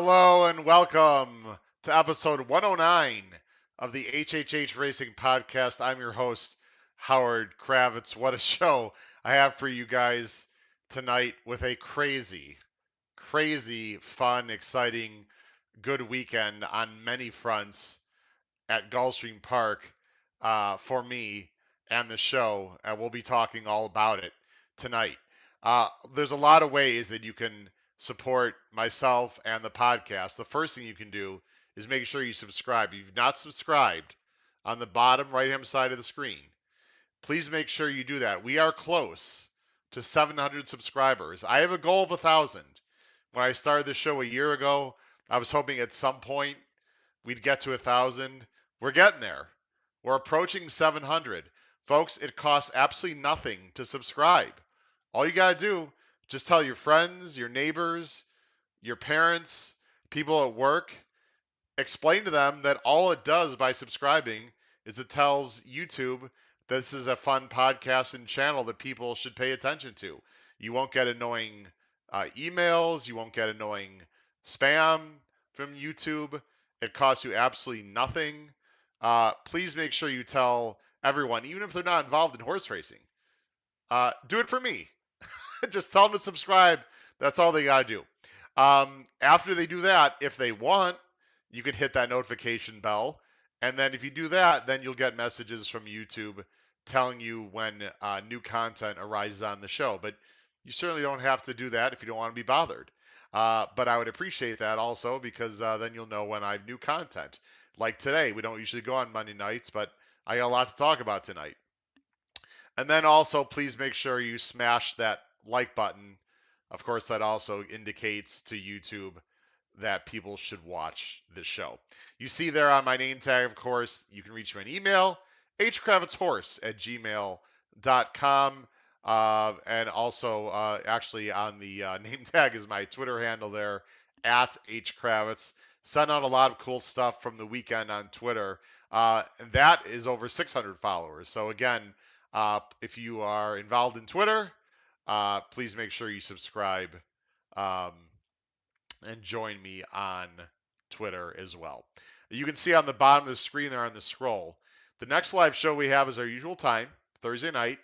Hello and welcome to episode 109 of the HHH Racing Podcast. I'm your host, Howard Kravitz. What a show I have for you guys tonight with a crazy, fun, exciting, good weekend on many fronts at Gulfstream Park for me and the show. And we'll be talking all about it tonight. There's a lot of ways that you can support myself and the podcast. The first thing you can do is make sure you subscribe. If you've not subscribed, on the bottom right hand side of the screen, please make sure you do that. We are close to 700 subscribers. I have a goal of 1,000. When I started the show a year ago, I was hoping at some point we'd get to 1,000. We're getting there. We're approaching 700. Folks, it costs absolutely nothing to subscribe. All you got to do, just tell your friends, your neighbors, your parents, people at work, explain to them that all it does by subscribing is it tells YouTube this is a fun podcast and channel that people should pay attention to. You won't get annoying emails. You won't get annoying spam from YouTube. It costs you absolutely nothing. Please make sure you tell everyone, even if they're not involved in horse racing, do it for me. Just tell them to subscribe. That's all they got to do. After they do that, if they want, you can hit that notification bell. And then if you do that, then you'll get messages from YouTube telling you when new content arises on the show. But you certainly don't have to do that if you don't want to be bothered. But I would appreciate that also because then you'll know when I have new content. Like today, we don't usually go on Monday nights, but I got a lot to talk about tonight. And then also, please make sure you smash that like button. Of course, that also indicates to YouTube that people should watch this show. You see there on my name tag, of course, you can reach me on email, hkravitzhorse@gmail.com. And also, actually, on the name tag is my Twitter handle there, at hkravitz. Sent out a lot of cool stuff from the weekend on Twitter. And that is over 600 followers. So, again, if you are involved in Twitter, please make sure you subscribe um, and join me on Twitter as well. You can see on the bottom of the screen there on the scroll. The next live show we have is our usual time, Thursday night,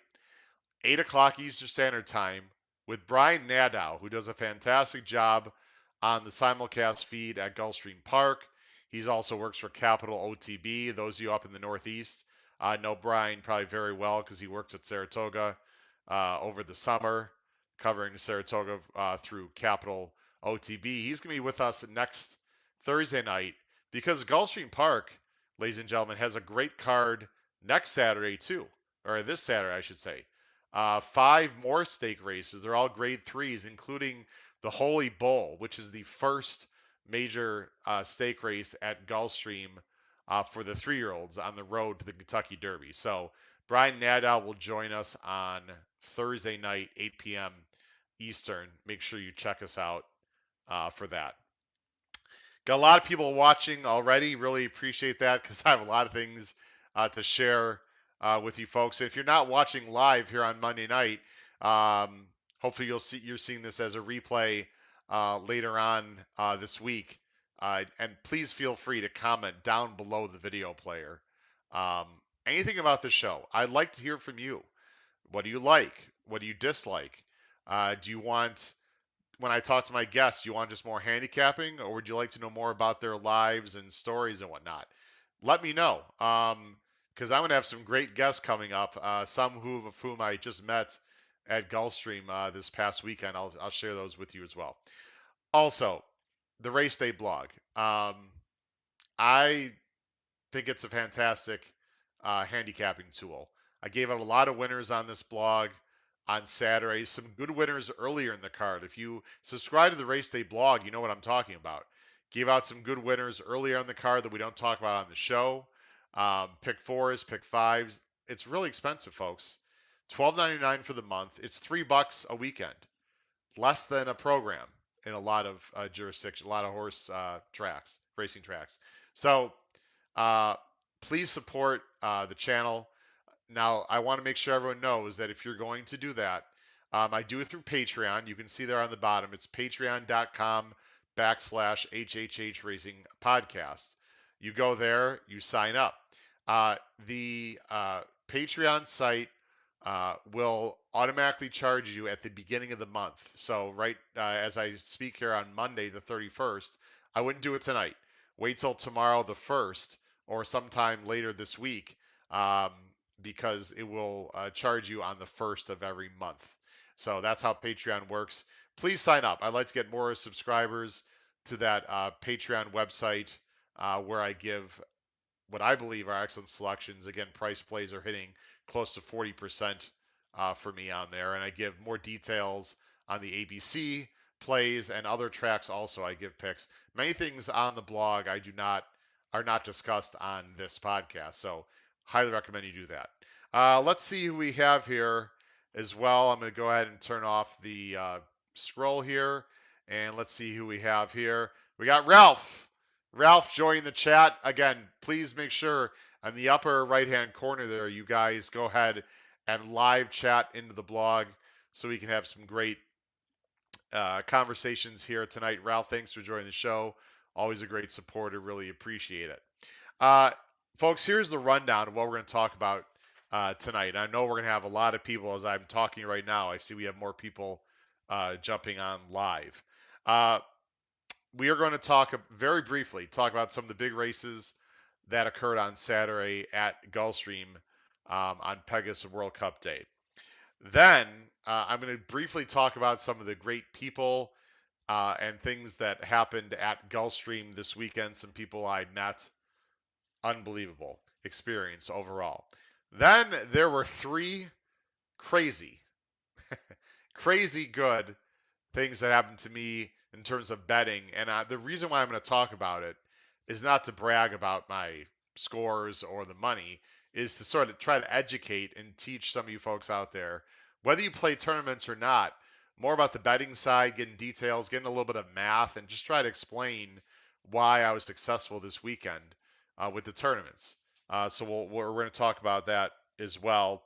8 o'clock Eastern Standard Time, with Brian Nadow, who does a fantastic job on the simulcast feed at Gulfstream Park. He also works for Capital OTB. Those of you up in the Northeast know Brian probably very well because he works at Saratoga over the summer, covering Saratoga through Capital OTB. He's going to be with us next Thursday night because Gulfstream Park, ladies and gentlemen, has a great card next Saturday too, or this Saturday, I should say. 5 more stake races. They're all grade 3s, including the Holy Bull, which is the first major stake race at Gulfstream for the 3-year-olds on the road to the Kentucky Derby. So Brian Nadow will join us on Thursday night, 8 p.m. Eastern. Make sure you check us out for that. Got a lot of people watching already. Really appreciate that because I have a lot of things to share with you folks. And if you're not watching live here on Monday night, hopefully you're seeing this as a replay later on this week. And please feel free to comment down below the video player. Um, Anything about the show. I'd like to hear from you. What do you like? What do you dislike? Do you want, when I talk to my guests, do you want just more handicapping, or would you like to know more about their lives and stories and whatnot? Let me know, because I'm going to have some great guests coming up, some of whom I just met at Gulfstream this past weekend. I'll share those with you as well. Also, the Race Day blog. I think it's a fantastic handicapping tool. I gave out a lot of winners on this blog on Saturday. Some good winners earlier in the card. If you subscribe to the Race Day blog, you know what I'm talking about. Gave out some good winners earlier on the card that we don't talk about on the show. Pick 4s, pick 5s. It's really expensive, folks. $12.99 for the month. It's $3 a weekend. Less than a program in a lot of jurisdictions, a lot of horse tracks, racing tracks. So uh, please support the channel. Now, I want to make sure everyone knows that if you're going to do that, I do it through Patreon. You can see there on the bottom. It's patreon.com backslash HHH Racing Podcast. You go there, you sign up. The Patreon site will automatically charge you at the beginning of the month. So, right as I speak here on Monday, the 31st, I wouldn't do it tonight. Wait till tomorrow, the 1st, or sometime later this week, um, because it will charge you on the 1st of every month. So, that's how Patreon works. Please sign up. I'd like to get more subscribers to that Patreon website where I give what I believe are excellent selections. Again, price plays are hitting close to 40% for me on there, and I give more details on the ABC plays and other tracks. Also, I give picks. Many things on the blog I do not are not discussed on this podcast, so highly recommend you do that. Let's see who we have here as well. I'm going to go ahead and turn off the scroll here, and let's see who we have here. We got Ralph. Ralph joined the chat. Again, please make sure on the upper right-hand corner there, you guys go ahead and live chat into the blog so we can have some great conversations here tonight. Ralph, thanks for joining the show. Always a great supporter. Really appreciate it. Uh, Folks, here's the rundown of what we're going to talk about tonight. I know we're going to have a lot of people as I'm talking right now. I see we have more people jumping on live. Uh, we are going to very briefly talk about some of the big races that occurred on Saturday at Gulfstream on Pegasus World Cup Day. Then I'm going to briefly talk about some of the great people and things that happened at Gulfstream this weekend. Some people I met. Unbelievable experience overall. Then there were three crazy, crazy good things that happened to me in terms of betting. And the reason why I'm going to talk about it is not to brag about my scores or the money, is to sort of try to educate and teach some of you folks out there, whether you play tournaments or not, more about the betting side, getting details, getting a little bit of math, and just try to explain why I was successful this weekend with the tournaments. So we're going to talk about that as well.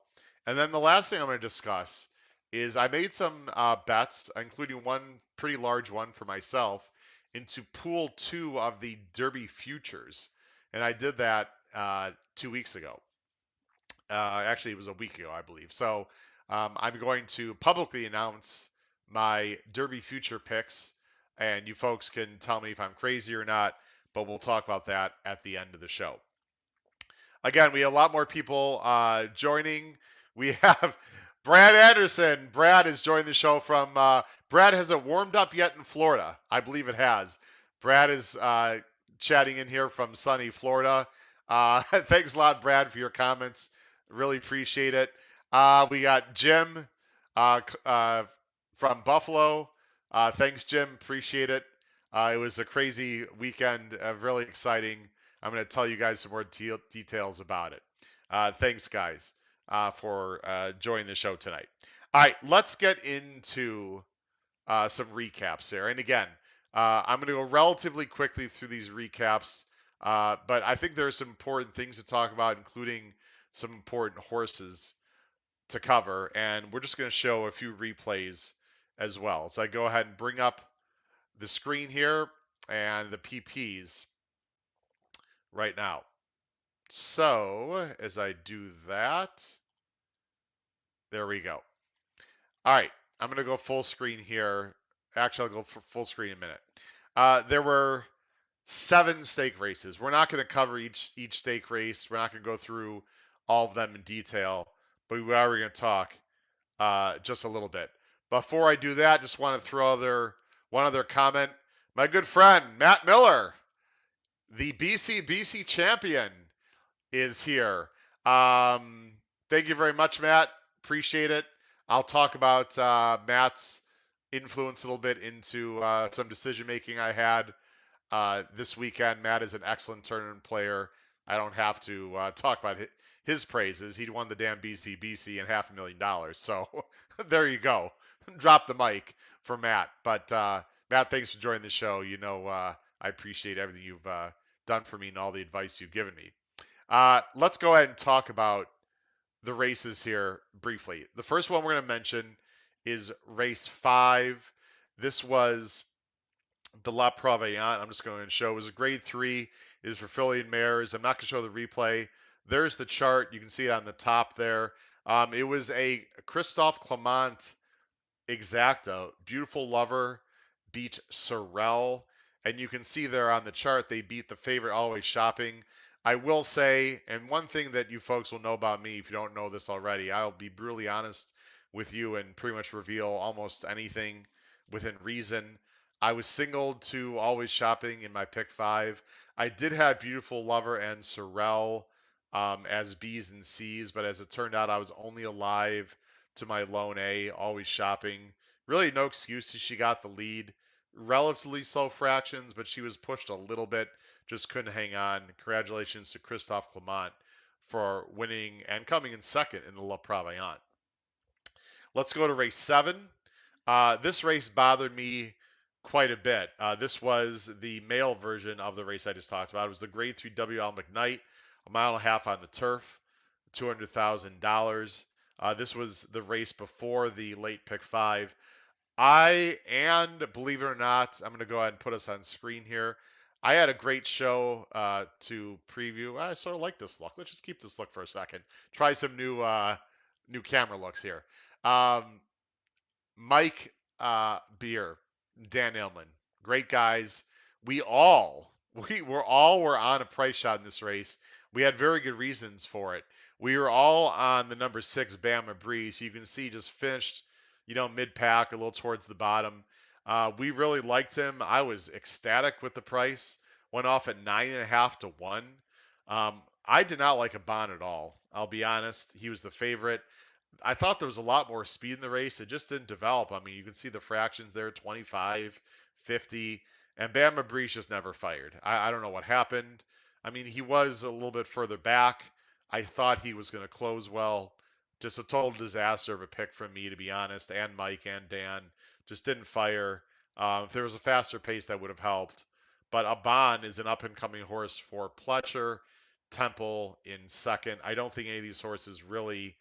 And then the last thing I'm going to discuss is I made some bets, including one pretty large one for myself, into pool two of the Derby futures. And I did that 2 weeks ago. Actually, it was a week ago, I believe. So I'm going to publicly announce my Derby future picks, and you folks can tell me if I'm crazy or not, but we'll talk about that at the end of the show. Again, we have a lot more people joining. We have Brad Anderson. Brad has joined the show from. Brad hasn't warmed up yet in Florida. I believe it has. Brad is chatting in here from sunny Florida. Thanks a lot, Brad, for your comments. Really appreciate it. We got Jim from Buffalo. Thanks, Jim. Appreciate it. It was a crazy weekend, really exciting. I'm going to tell you guys some more details about it. Thanks, guys, for joining the show tonight. All right, let's get into some recaps there. And again, I'm going to go relatively quickly through these recaps, but I think there are some important things to talk about, including some important horses to cover. And we're just going to show a few replays as well. So I go ahead and bring up the screen here and the PPs right now. So as I do that, there we go. All right, I'm going to go full screen here. Actually, I'll go for full screen in a minute. There were 7 stake races. We're not going to cover each stake race. We're not going to go through all of them in detail, but we are going to talk just a little bit. Before I do that, just want to throw one other comment. My good friend Matt Miller, the BC champion, is here. Thank you very much, Matt. Appreciate it. I'll talk about Matt's influence a little bit into some decision making I had this weekend. Matt is an excellent tournament player. I don't have to talk about his praises. He won the damn BC and $500,000. So there you go. Drop the mic for Matt. But Matt, thanks for joining the show. You know, I appreciate everything you've done for me and all the advice you've given me. Let's go ahead and talk about the races here briefly. The first one we're going to mention is race 5. This was the La Proveillante, I'm just going to show, was a grade 3, is for filly and mares. I'm not going to show the replay. There's the chart. You can see it on the top there. It was a Christophe Clement Exacta, Beautiful Lover beat Sorel, and you can see there on the chart they beat the favorite Always Shopping. I will say, and one thing that you folks will know about me if you don't know this already, I'll be brutally honest with you and pretty much reveal almost anything within reason. I was singled to Always Shopping in my pick five. I did have Beautiful Lover and Sorel as B's and C's, but as it turned out, I was only alive to my lone A, Always Shopping. Really, no excuses. She got the lead. Relatively slow fractions, but she was pushed a little bit. Just couldn't hang on. Congratulations to Christophe Clement for winning and coming in second in the La Proveillante. Let's go to race 7. This race bothered me quite a bit. This was the male version of the race I just talked about. It was the Grade 3 WL McKnight, a mile and a half on the turf, $200,000. This was the race before the late pick five. And believe it or not, I'm going to go ahead and put us on screen here. I had a great show to preview. I sort of like this look. Let's just keep this look for a second. Try some new camera looks here. Um, Mike Beer, Dan Illman, great guys. We all we were on a price shot in this race. We had very good reasons for it. We were all on the number 6 Bama Breeze. So you can see just finished, mid pack, a little towards the bottom. We really liked him. I was ecstatic with the price. Went off at 9.5 to 1. I did not like a Bond at all. I'll be honest. He was the favorite. I thought there was a lot more speed in the race. It just didn't develop. I mean, you can see the fractions there 25, 50, and Bama Breeze just never fired. I don't know what happened. I mean, he was a little bit further back. I thought he was going to close well. Just a total disaster of a pick from me, to be honest, and Mike and Dan. Just didn't fire. If there was a faster pace, that would have helped. But Aban is an up and coming horse for Pletcher, Temple in second. I don't think any of these horses really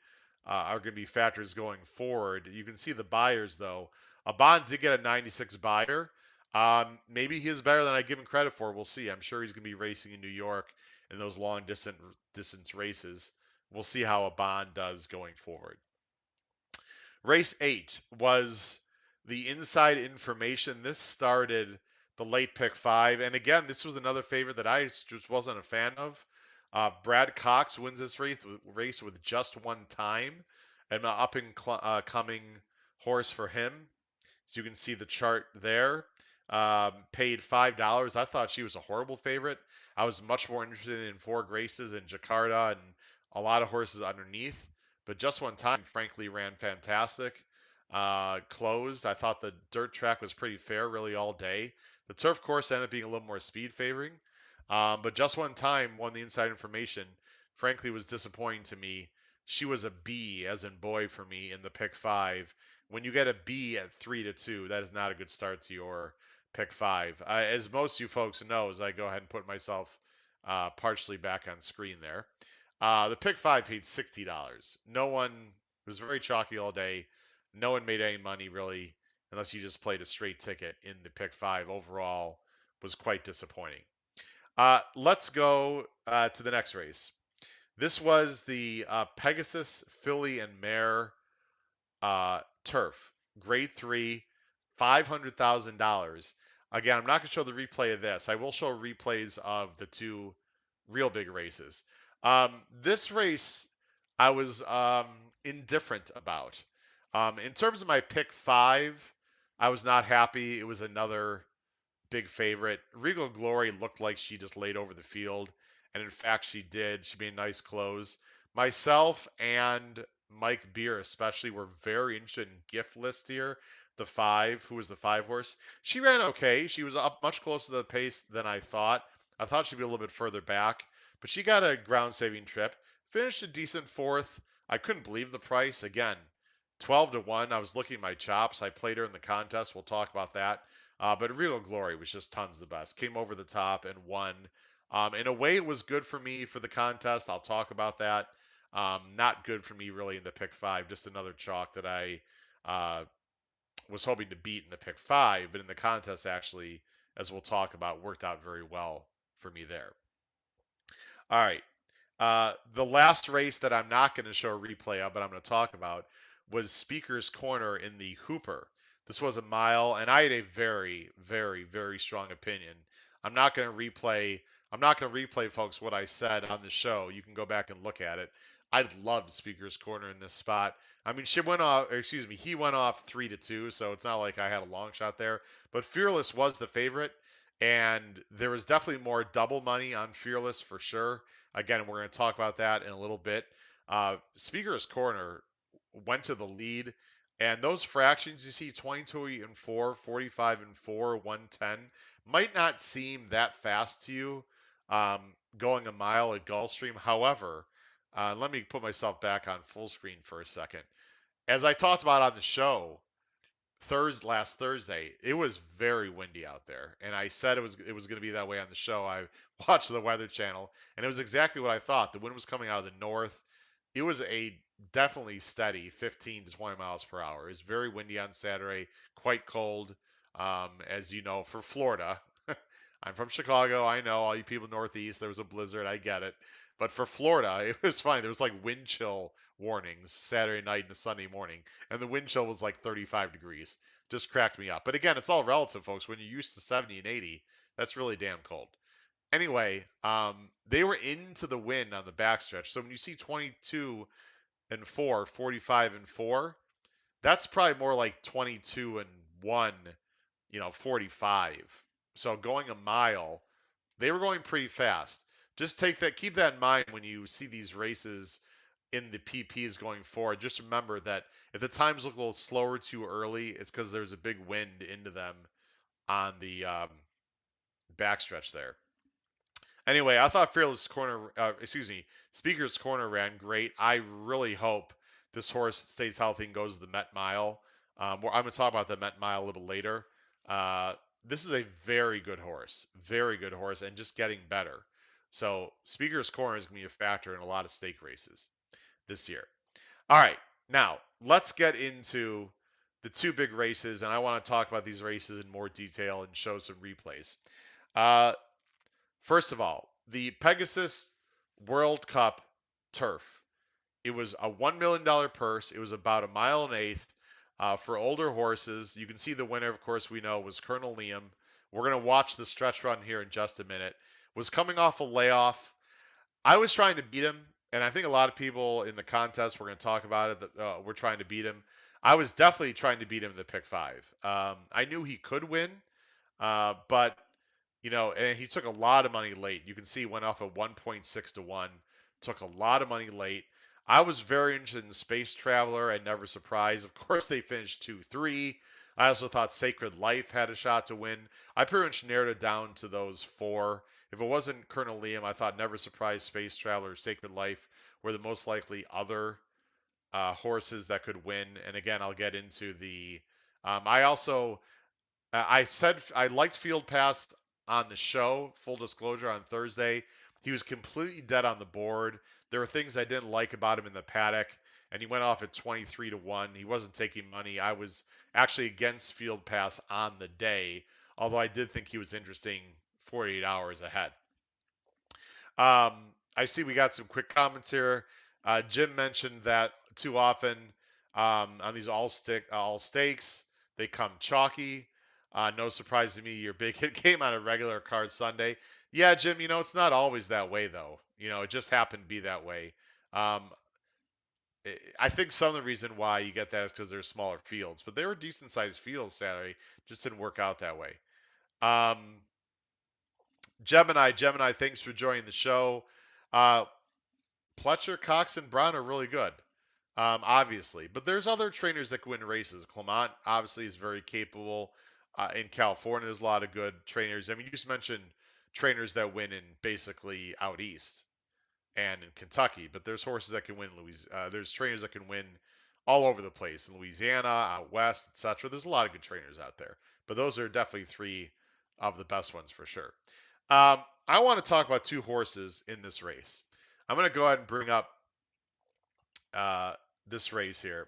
are going to be factors going forward. You can see the buyers though. Bond did get a 96 buyer. Maybe he is better than I give him credit for. We'll see. I'm sure he's going to be racing in New York in those long distance races. We'll see how a Bond does going forward. Race 8 was the inside information. This started the late pick 5. And again, this was another favorite that I just wasn't a fan of. Brad Cox wins this race with just one time. An up and coming horse for him. So you can see the chart there. Paid $5. I thought she was a horrible favorite. I was much more interested in Four Graces and Jakarta and a lot of horses underneath. But just one time, frankly, ran fantastic. Closed. I thought the dirt track was pretty fair, really all day. The turf course ended up being a little more speed favoring. But just one time won the inside information. Frankly, was disappointing to me. She was a B, as in boy, for me in the pick 5. When you get a B at 3 to 2, that is not a good start to your pick 5. As most of you folks know, as I go ahead and put myself partially back on screen there, the pick 5 paid $60. No one, it was very chalky all day. No one made any money really, unless you just played a straight ticket in the pick 5. Overall, was quite disappointing. Let's go to the next race. This was the Pegasus Filly and Mare turf, grade 3, $500,000. Again, I'm not going to show the replay of this. I will show replays of the two real big races. This race, I was indifferent about. In terms of my pick 5, I was not happy. It was another big favorite. Regal Glory looked like she just laid over the field, and in fact, she did. She made a nice close. Myself and Mike Beer, especially, were very interested in Gift List here, the 5, who was the 5 horse. She ran okay. She was up much closer to the pace than I thought. I thought she'd be a little bit further back, but she got a ground saving trip. Finished a decent 4th. I couldn't believe the price. Again, 12 to 1. I was looking at my chops. I played her in the contest. We'll talk about that. But Real Glory was just tons the best. Came over the top and won. In a way, it was good for me for the contest. I'll talk about that. Not good for me really in the pick 5. Just another chalk that I was hoping to beat in the pick 5, but in the contest actually as we'll talk about, worked out very well for me there. All right. The last race that I'm not going to show a replay of, but I'm going to talk about, was Speaker's Corner in the Hooper. This was a mile, and I had a very, very, very strong opinion. I'm not going to replay. I'm not going to replay, folks, what I said on the show. You can go back and look at it. I loved Speaker's Corner in this spot. I mean, she went off. Excuse me, he went off 3-2, so it's not like I had a long shot there. But Fearless was the favorite, and there was definitely more double money on Fearless for sure. Again, we're going to talk about that in a little bit. Speaker's Corner went to the lead, and those fractions you see 22 and 4, 45 and 4, 110 might not seem that fast to you um, going a mile at Gulfstream. However, let me put myself back on full screen for a second. As I talked about on the show, last Thursday, it was very windy out there, and I said it was going to be that way on the show. I watched the Weather Channel, and it was exactly what I thought. The wind was coming out of the north. It was a definitely steady 15 to 20 miles per hour. It was very windy on Saturday, quite cold, as you know, for Florida. I'm from Chicago. I know all you people northeast. There was a blizzard. I get it. But for Florida, it was funny. There was like wind chill warnings Saturday night and Sunday morning, and the wind chill was like 35 degrees. Just cracked me up. But again, it's all relative, folks. When you're used to 70 and 80, that's really damn cold. Anyway, they were into the wind on the backstretch. So when you see 22 and 4, 45 and 4, that's probably more like 22 and 1, 45. So going a mile, they were going pretty fast. Just keep that in mind when you see these races in the PPs going forward. Just remember that if the times look a little slower too early, it's because there's a big wind into them on the backstretch there. Anyway, I thought Speaker's Corner ran great. I really hope this horse stays healthy and goes the Met Mile. I'm going to talk about the Met Mile a little later. Uh, this is a very good horse, and just getting better. So Speaker's Corner is going to be a factor in a lot of stake races this year. All right, now let's get into the two big races, and I want to talk about these races in more detail and show some replays. Uh, First of all, the Pegasus World Cup turf. It was a $1 million purse. It was about a mile and an eighth for older horses. You can see the winner, of course, we know was Colonel Liam. We're going to watch the stretch run here in just a minute. Was coming off a layoff. I was trying to beat him, and I think a lot of people in the contest, we're going to talk about it, that we're trying to beat him. I was definitely trying to beat him in the pick five. I knew he could win, but and he took a lot of money late. You can see he went off at 1.6 to 1. Took a lot of money late. I was very interested in Space Traveler and Never Surprise. Of course, they finished 2-3. I also thought Sacred Life had a shot to win. I pretty much narrowed it down to those four. If it wasn't Colonel Liam, I thought Never Surprise, Space Traveler, Sacred Life were the most likely other horses that could win. And again, I'll get into the. I also I said I liked Field Pass on the show, full disclosure, on Thursday. He was completely dead on the board. There were things I didn't like about him in the paddock, and he went off at 23 to 1. He wasn't taking money. I was actually against Field Pass on the day, although I did think he was interesting 48 hours ahead. Um, I see we got some quick comments here. Jim mentioned that too often on these all stakes they come chalky. No surprise to me, your big hit came on a regular card Sunday. Yeah, Jim, it's not always that way though. It just happened to be that way. Um, I think some of the reason why you get that is because there's smaller fields, but they were decent sized fields Saturday. Just didn't work out that way. Um, Gemini, thanks for joining the show. Uh, Pletcher, Cox, and Brown are really good, obviously. But there's other trainers that can win races. Clement obviously is very capable. In California, there's a lot of good trainers. I mean, you just mentioned trainers that win in basically out east and in Kentucky, but there's horses that can win there's trainers that can win all over the place in Louisiana, out west, etc. There's a lot of good trainers out there, but those are definitely three of the best ones for sure. I want to talk about two horses in this race. I'm going to go ahead and bring up uh, this race here.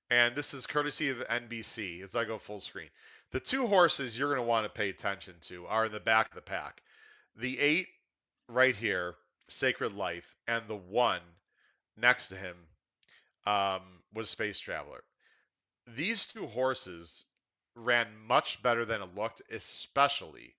And this is courtesy of NBC as I go full screen. The two horses you're going to want to pay attention to are in the back of the pack. The 8 right here, Sacred Life, and the 1 next to him um, was Space Traveler. These two horses ran much better than it looked, especially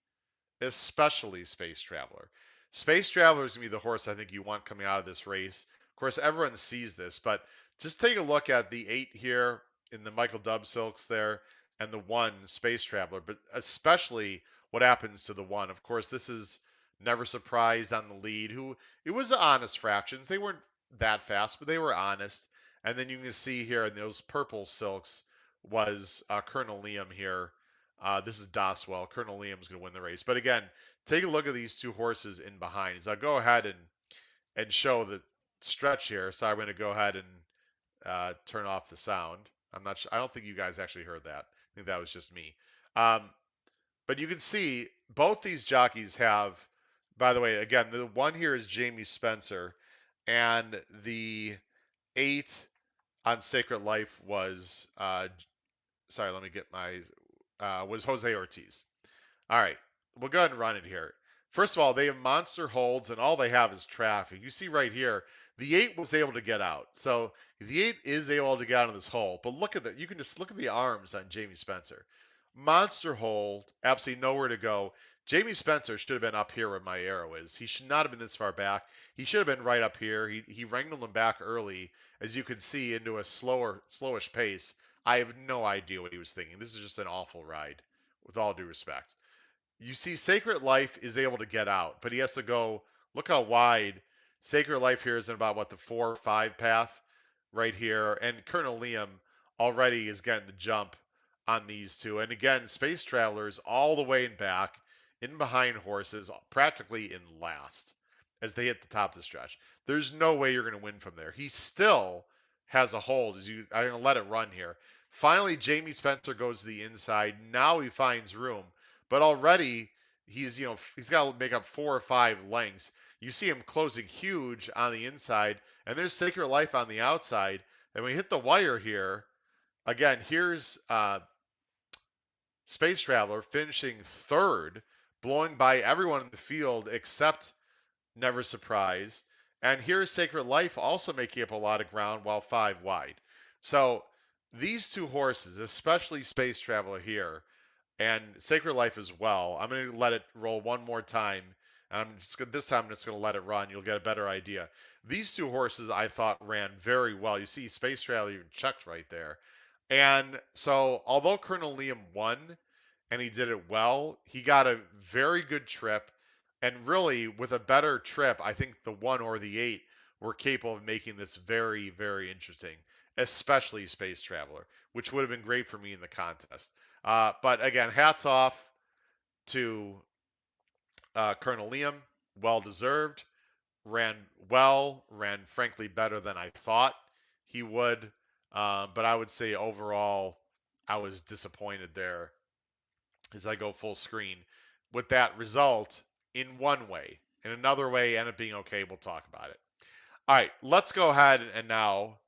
Space Traveler. Space Traveler is going to be the horse I think you want coming out of this race. Of course, everyone sees this, but just take a look at the 8 here in the Michael Dub Silks there and the 1 Space Traveler, but especially what happens to the 1. Of course, this is Never Surprised on the lead, who it was honest fractions. They weren't that fast, but they were honest. And then you can see here in those purple silks was Colonel Liam here. This is Doswell. Colonel Liam's going to win the race. But again, take a look at these two horses in behind. So I'll go ahead and show the stretch here. So I'm going to go ahead and turn off the sound. I'm not sure. I don't think you guys actually heard that. I think that was just me. Um, but you can see both these jockeys have, by the way, again, the one here is Jamie Spencer, and the 8 on Sacred Life was, sorry, let me get my, was Jose Ortiz. All right, we'll go ahead and run it here. First of all, they have monster holds, and all they have is traffic. You see right here, the 8 was able to get out. So the 8 is able to get out of this hole. But look at that. You can just look at the arms on Jamie Spencer. Monster hold, absolutely nowhere to go. Jamie Spencer should have been up here where my arrow is. He should not have been this far back. He should have been right up here. He wrangled him back early, as you can see, into a slowish pace. I have no idea what he was thinking. This is just an awful ride, with all due respect. You see, Sacred Life is able to get out, but he has to go. Look how wide Sacred Life here is in about what the 4 or 5 path right here, and Colonel Liam already is getting the jump on these two. And again, Space Travelers all the way in back, in behind horses, practically in last as they hit the top of the stretch. There's no way you're going to win from there. He still has a hold. I'm going to let it run here. Finally, Jamie Spencer goes to the inside. Now he finds room, but already he's got to make up 4 or 5 lengths. You see him closing huge on the inside, and there's Sacred Life on the outside. And we hit the wire here. Again, here's Space Traveler finishing third, blowing by everyone in the field except Never Surprise. And here's Sacred Life also making up a lot of ground while 5 wide. So these two horses, especially Space Traveler here, and Sacred Life as well. I'm going to let it roll one more time. And this time I'm just going to let it run. You'll get a better idea. These two horses I thought ran very well. You see Space Traveler even checked right there. And so although Colonel Liam won and he did it well, he got a very good trip. And really, with a better trip, I think the 1 or the 8 were capable of making this very, very interesting, especially Space Traveler, which would have been great for me in the contest. But again, hats off to Colonel Liam. Well deserved. Ran well. Ran frankly better than I thought he would. But I would say overall, I was disappointed there as I go full screen with that result in one way. In another way, end up being okay. We'll talk about it. All right, let's go ahead and now.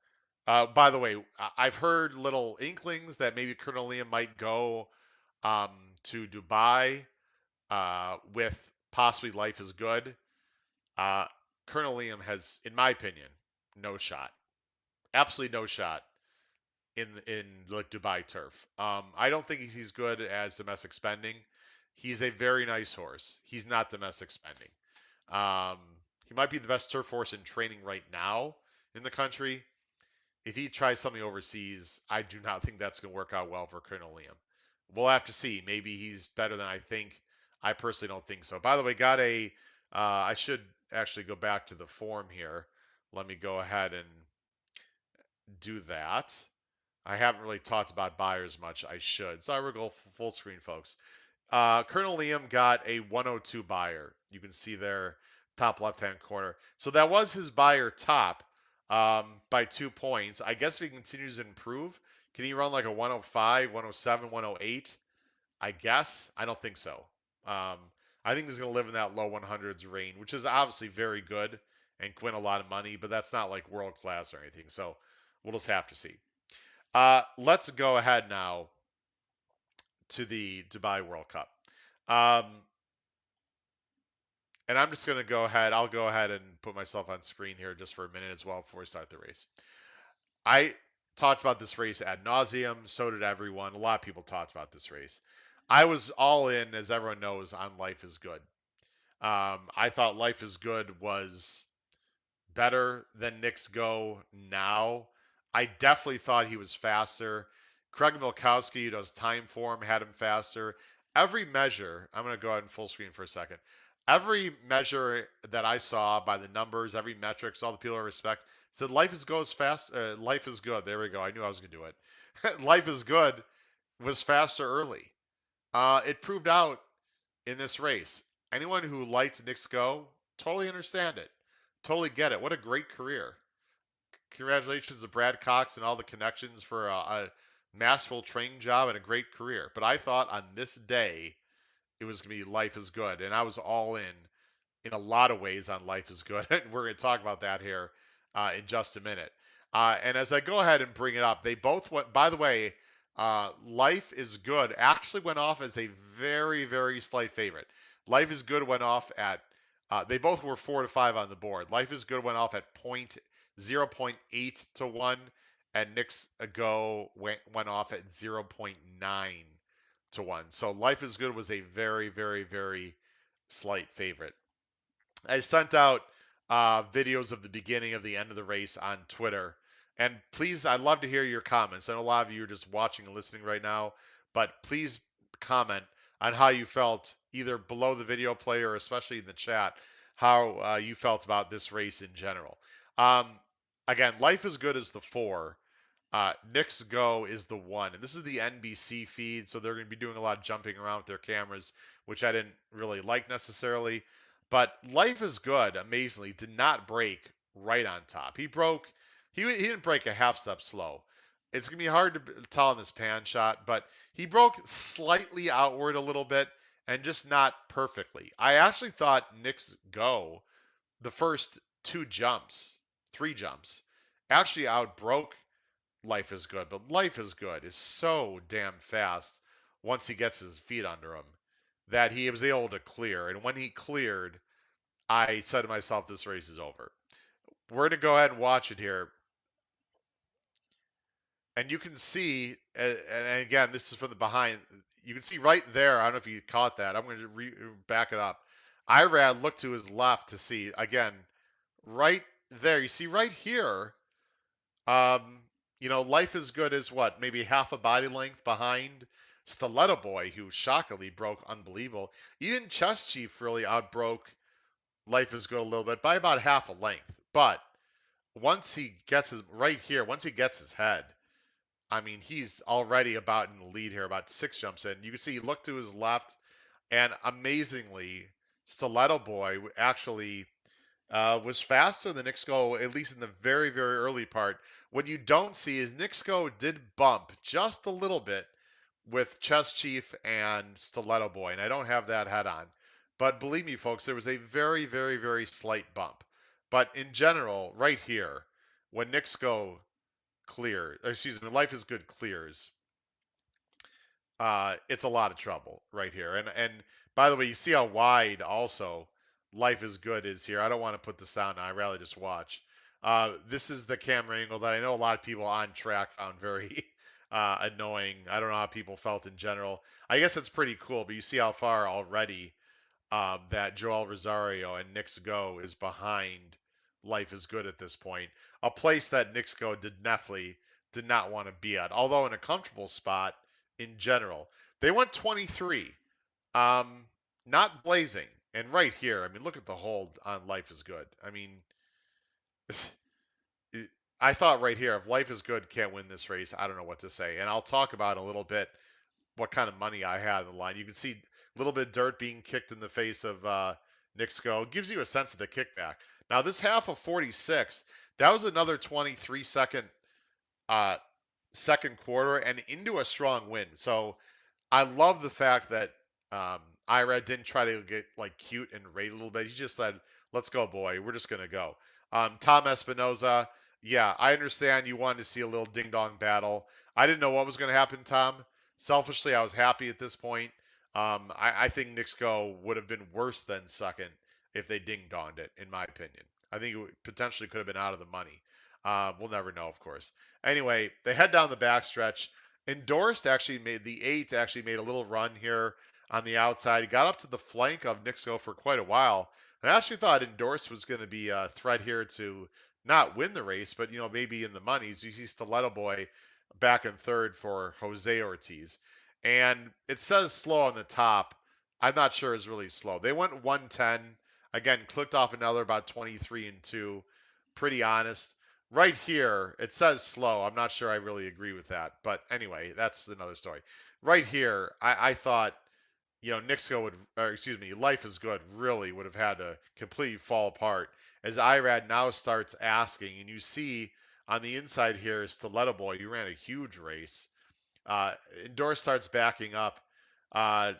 By the way, I've heard little inklings that maybe Colonel Liam might go um, to Dubai with possibly Life is Good. Uh, Colonel Liam has, in my opinion, no shot. Absolutely no shot in like Dubai turf. I don't think he's good as domestic spending. He's a very nice horse. He's not domestic spending. Um, he might be the best turf horse in training right now in the country. If he tries something overseas, I do not think that's going to work out well for Colonel Liam. We'll have to see. Maybe he's better than I think. I personally don't think so. By the way, got a. I should actually go back to the form here. Let me go ahead and do that. I haven't really talked about buyers much. I should. So I will go full screen, folks. Colonel Liam got a 102 buyer. You can see there, top left-hand corner. So that was his buyer top by 2 points. I guess if he continues to improve, can he run like a 105, 107, 108? I guess. I don't think so. Um, I think he's going to live in that low 100s range, which is obviously very good and win a lot of money, but that's not like world class or anything. So we'll just have to see. Let's go ahead now to the Dubai World Cup. Um, and I'm just going to go ahead. I'll go ahead and put myself on screen here just for a minute as well before we start the race. I talked about this race ad nauseum. So did everyone. A lot of people talked about this race. I was all in, as everyone knows, on Life is Good. I thought Life is Good was better than Nick's Go now. I definitely thought he was faster. Craig Milkowski, who does time for him, had him faster. Every measure, I'm going to go ahead and full screen for a second. Every measure that I saw by the numbers, every metrics, all the people I respect said life is goes fast. Life is good. There we go. I knew I was going to do it. Life is good was faster early. It proved out in this race. Anyone who liked Nick's Go, totally understand it. Totally get it. What a great career. Congratulations to Brad Cox and all the connections for a masterful training job and a great career. But I thought on this day it was going to be Life is Good. And I was all in a lot of ways on Life is Good. And we're going to talk about that here in just a minute. And as I go ahead and bring it up, they both went, by the way, Life is Good actually went off as a very, very slight favorite. Life is Good went off at, they both were 4 to 5 on the board. Life is Good went off at 0.8 to 1, and Nick's Go went off at 0.9 to 1. So Life is Good was a very, very, very slight favorite. I sent out videos of the beginning of the end of the race on Twitter. And please, I'd love to hear your comments. I know a lot of you are just watching and listening right now, but please comment on how you felt either below the video player or especially in the chat, how you felt about this race in general. Um, Again, Life is Good as the 4. Nick's Go is the 1. And this is the NBC feed, so they're going to be doing a lot of jumping around with their cameras, which I didn't really like necessarily. But Life is Good, amazingly, did not break right on top. He didn't break a half step slow. It's going to be hard to tell in this pan shot, but he broke slightly outward a little bit and just not perfectly. I actually thought Nick's Go, the first 3 jumps, actually outbroke Life is Good, but Life is Good is so damn fast once he gets his feet under him that he was able to clear. And when he cleared, I said to myself, this race is over. We're going to go ahead and watch it here. And you can see, and again, this is from the behind. You can see right there. I don't know if you caught that. I'm going to back it up. Irad looked to his left to see, again, right there. You see right here, Um, Life is Good is what, maybe half a body length behind Stiletto Boy, who shockingly broke unbelievable. Even Chest Chief really outbroke Life is Good a little bit by about half a length. But once he gets his head, I mean, he's already about in the lead here, about 6 jumps in. You can see he looked to his left, and amazingly, Stiletto Boy actually was faster than Nixco, at least in the very, very early part. What you don't see is Nixco did bump just a little bit with Chest Chief and Stiletto Boy, and I don't have that head on. But believe me, folks, there was a very, very, very slight bump. But in general, right here, when Nixco clears, excuse me, Life is Good clears, it's a lot of trouble right here. And by the way, you see how wide also Life is Good is here. I don't want to put this down now. I rather just watch. This is the camera angle that I know a lot of people on track found very annoying. I don't know how people felt in general. I guess it's pretty cool, but you see how far already that Joel Rosario and Nick's Go is behind Life is Good at this point. A place that Nick's Go did not want to be at, although in a comfortable spot in general. They went 23, um, not blazing. And right here, I mean, look at the hold on Life is Good. I mean, I thought right here, if Life is Good can't win this race, I don't know what to say. And I'll talk about in a little bit what kind of money I had in the line. You can see a little bit of dirt being kicked in the face of Nick Sko. Gives you a sense of the kickback. Now, this half of 46, that was another 23-second uh, second quarter and into a strong win. So I love the fact that Irad didn't try to get like cute and rate a little bit. He just said, "Let's go, boy. We're just gonna go." Tom Espinoza, Yeah, I understand you wanted to see a little ding dong battle. I didn't know what was going to happen, Tom. Selfishly, I was happy at this point. I think Knicks Go would have been worse than second if they ding donged it, in my opinion. I think potentially could have been out of the money. We'll never know, of course. Anyway, they head down the backstretch. Endorsed actually made the eight actually made a little run here on the outside. He got up to the flank of Knicks Go for quite a while. And I actually thought Endorsed was going to be a threat here to not win the race, but maybe in the money's. You see Stiletto Boy back in third for Jose Ortiz, and it says slow on the top. I'm not sure it's really slow. They went 110 again, clicked off another about 23 and two. Pretty honest. Right here, it says slow. I'm not sure I really agree with that, but anyway, that's another story. Right here, I thought Nixco would, or excuse me, Life is Good really would have had to completely fall apart as Irad now starts asking, and you see on the inside here is Stiletto Boy. You ran a huge race. Endor starts backing up. Uh,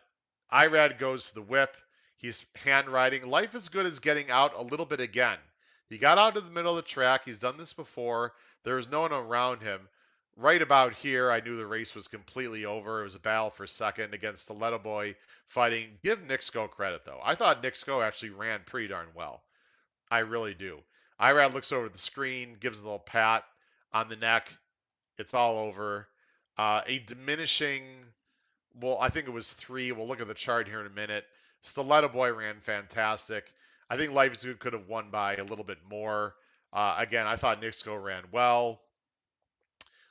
Irad goes to the whip. He's handwriting. Life is Good as getting out a little bit again. He got out to the middle of the track. He's done this before. There was no one around him. Right about here, I knew the race was completely over. It was a battle for second against Stiletto Boy fighting. Give Nixco credit, though. I thought Nixco actually ran pretty darn well. I really do. Irad looks over the screen, gives a little pat on the neck. It's all over. A diminishing, well, I think it was three. We'll look at the chart here in a minute. Stiletto Boy ran fantastic. I think Leipzig could have won by a little bit more. Again, I thought Nixco ran well.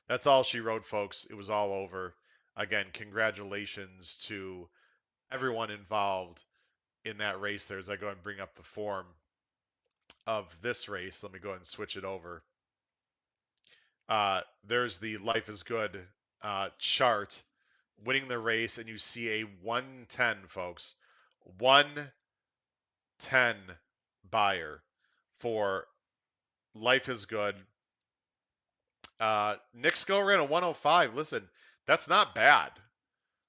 That's all she wrote, folks. It was all over. Again, congratulations to everyone involved in that race there as I go and bring up the form of this race. Let me go ahead and switch it over. There's the Life is Good chart winning the race, and you see a 110, folks. 110 buyer for Life is Good. Nixco ran a 105. Listen, that's not bad.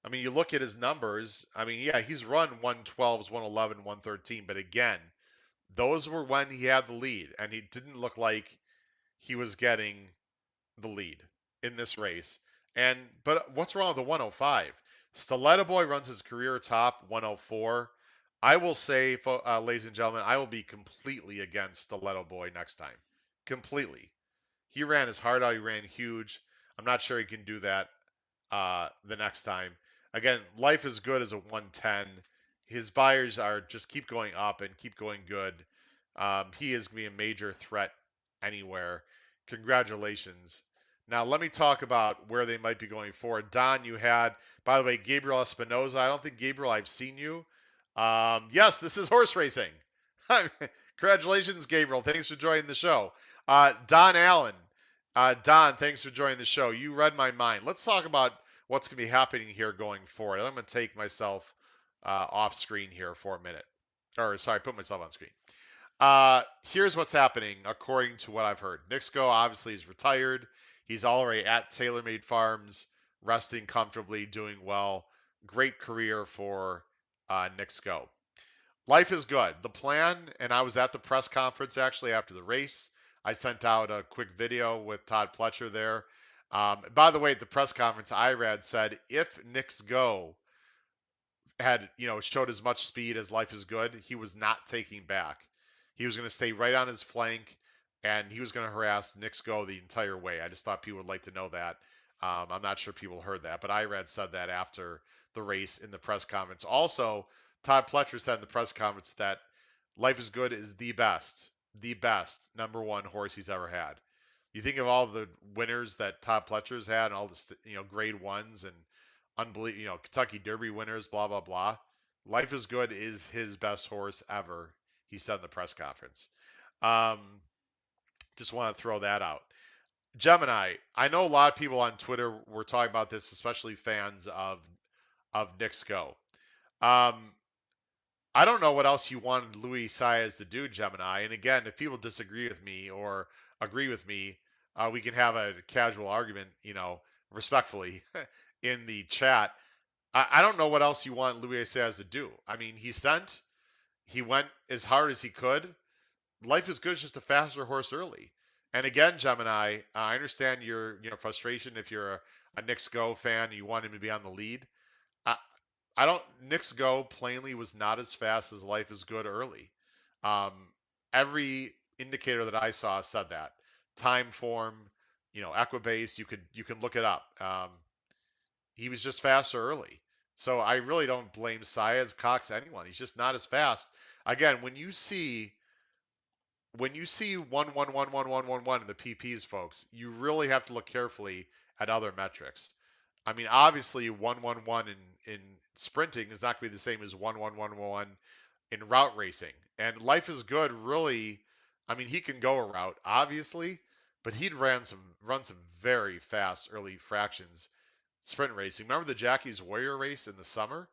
I mean, you look at his numbers. I mean, yeah, he's run 112s, 111, 113, but again, those were when he had the lead, and he didn't look like he was getting the lead in this race. But what's wrong with the 105? Stiletto Boy runs his career top 104. I will say, ladies and gentlemen, I will be completely against Stiletto Boy next time. Completely. He ran his heart out. He ran huge. I'm not sure he can do that the next time. Again, Life is Good as a 110. His buyers are just keep going up and keep going good. He is going to be a major threat anywhere. Congratulations. Now, let me talk about where they might be going forward. Don, you had, by the way, Gabriel Espinoza. I don't think, Gabriel, I've seen you. Yes, this is horse racing. Congratulations, Gabriel. Thanks for joining the show. Don Allen. Don, thanks for joining the show. You read my mind. Let's talk about what's going to be happening here going forward. I'm going to take myself off screen here for a minute. Or, sorry, put myself on screen. Here's what's happening according to what I've heard. Nixco obviously is retired. He's already at TaylorMade Farms, resting comfortably, doing well. Great career for Nixco. Life is Good. The plan, and I was at the press conference actually after the race. I sent out a quick video with Todd Pletcher there. By the way, at the press conference, IRAD said if Knicks Go had showed as much speed as Life is Good, he was not taking back. He was going to stay right on his flank, and he was going to harass Knicks Go the entire way. I just thought people would like to know that. I'm not sure people heard that, but IRAD said that after the race in the press conference. Also, Todd Pletcher said in the press conference that Life is Good is the best number one horse he's ever had. You think of all the winners that Todd Pletcher's had, and all the grade ones and unbelievable, Kentucky Derby winners, blah blah blah. Life is Good is his best horse ever. He said in the press conference. Um, just want to throw that out. Gemini. I know a lot of people on Twitter were talking about this, especially fans of Knicks Go. Um, I don't know what else you wanted Luis Saez to do, Gemini. And again, if people disagree with me or agree with me, we can have a casual argument, respectfully in the chat. I don't know what else you want Luis Saez to do. I mean, he went as hard as he could. Life is Good is just a faster horse early. And again, Gemini, I understand your frustration if you're a Knicks Go fan and you want him to be on the lead. I, I don't. Knicks Go plainly was not as fast as Life is Good early. Um, every indicator that I saw said that. Time form, Equibase, you can look it up. He was just faster early. So I really don't blame Saez, Cox, anyone. He's just not as fast. Again, when you see 1 1 1 1 1 1 in the PPs, folks, you really have to look carefully at other metrics. I mean, obviously, 1 1 1 in sprinting is not going to be the same as 1 1 1 1 in route racing. And Life is Good, really. I mean, he can go a route, obviously, but he'd run some very fast early fractions sprint racing. Remember the Jackie's Warrior race in the summer?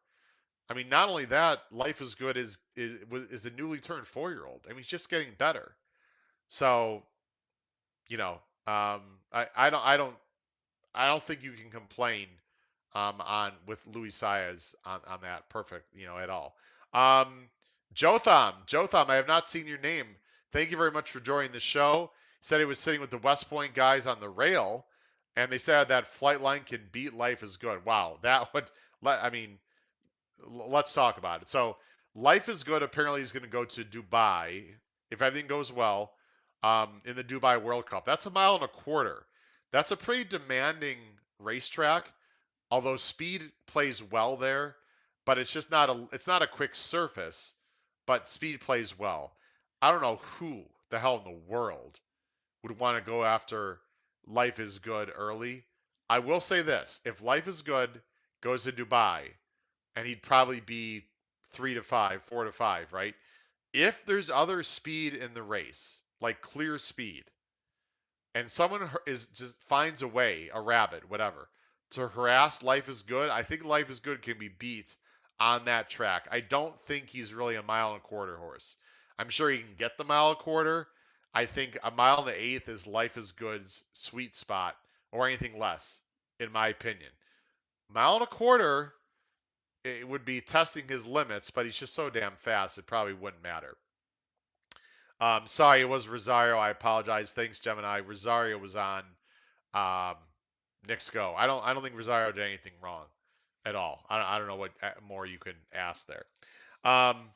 I mean, not only that, Life is Good is a newly turned 4-year-old. I mean, he's just getting better. So, you know, um, I don't think you can complain on with Luis Saez on that perfect, at all. Um, Jotham, I have not seen your name. Thank you very much for joining the show. He said he was sitting with the West Point guys on the rail, and they said that flight line can beat Life is Good. Wow, that would, I mean, let's talk about it. So, Life is Good apparently is going to go to Dubai if everything goes well in the Dubai World Cup. That's a mile and a quarter. That's a pretty demanding racetrack, although speed plays well there, but it's not a quick surface, but speed plays well. I don't know who the hell in the world would want to go after Life is Good early. I will say this, if Life is Good goes to Dubai, and he'd probably be 3 to 5, 4 to 5, right? If there's other speed in the race, like clear speed, and someone is just finds a way, a rabbit, whatever, to harass Life is Good, I think Life is Good can be beat on that track. I don't think he's really a mile and a quarter horse. I'm sure he can get the mile and a quarter. I think a mile and an eighth is Life is Good's sweet spot, or anything less, in my opinion. Mile and a quarter, it would be testing his limits, but he's just so damn fast, it probably wouldn't matter. Sorry, it was Rosario. I apologize. Thanks, Gemini. Rosario was on um, Knicks Go. I don't think Rosario did anything wrong at all. I don't know what more you can ask there. Um,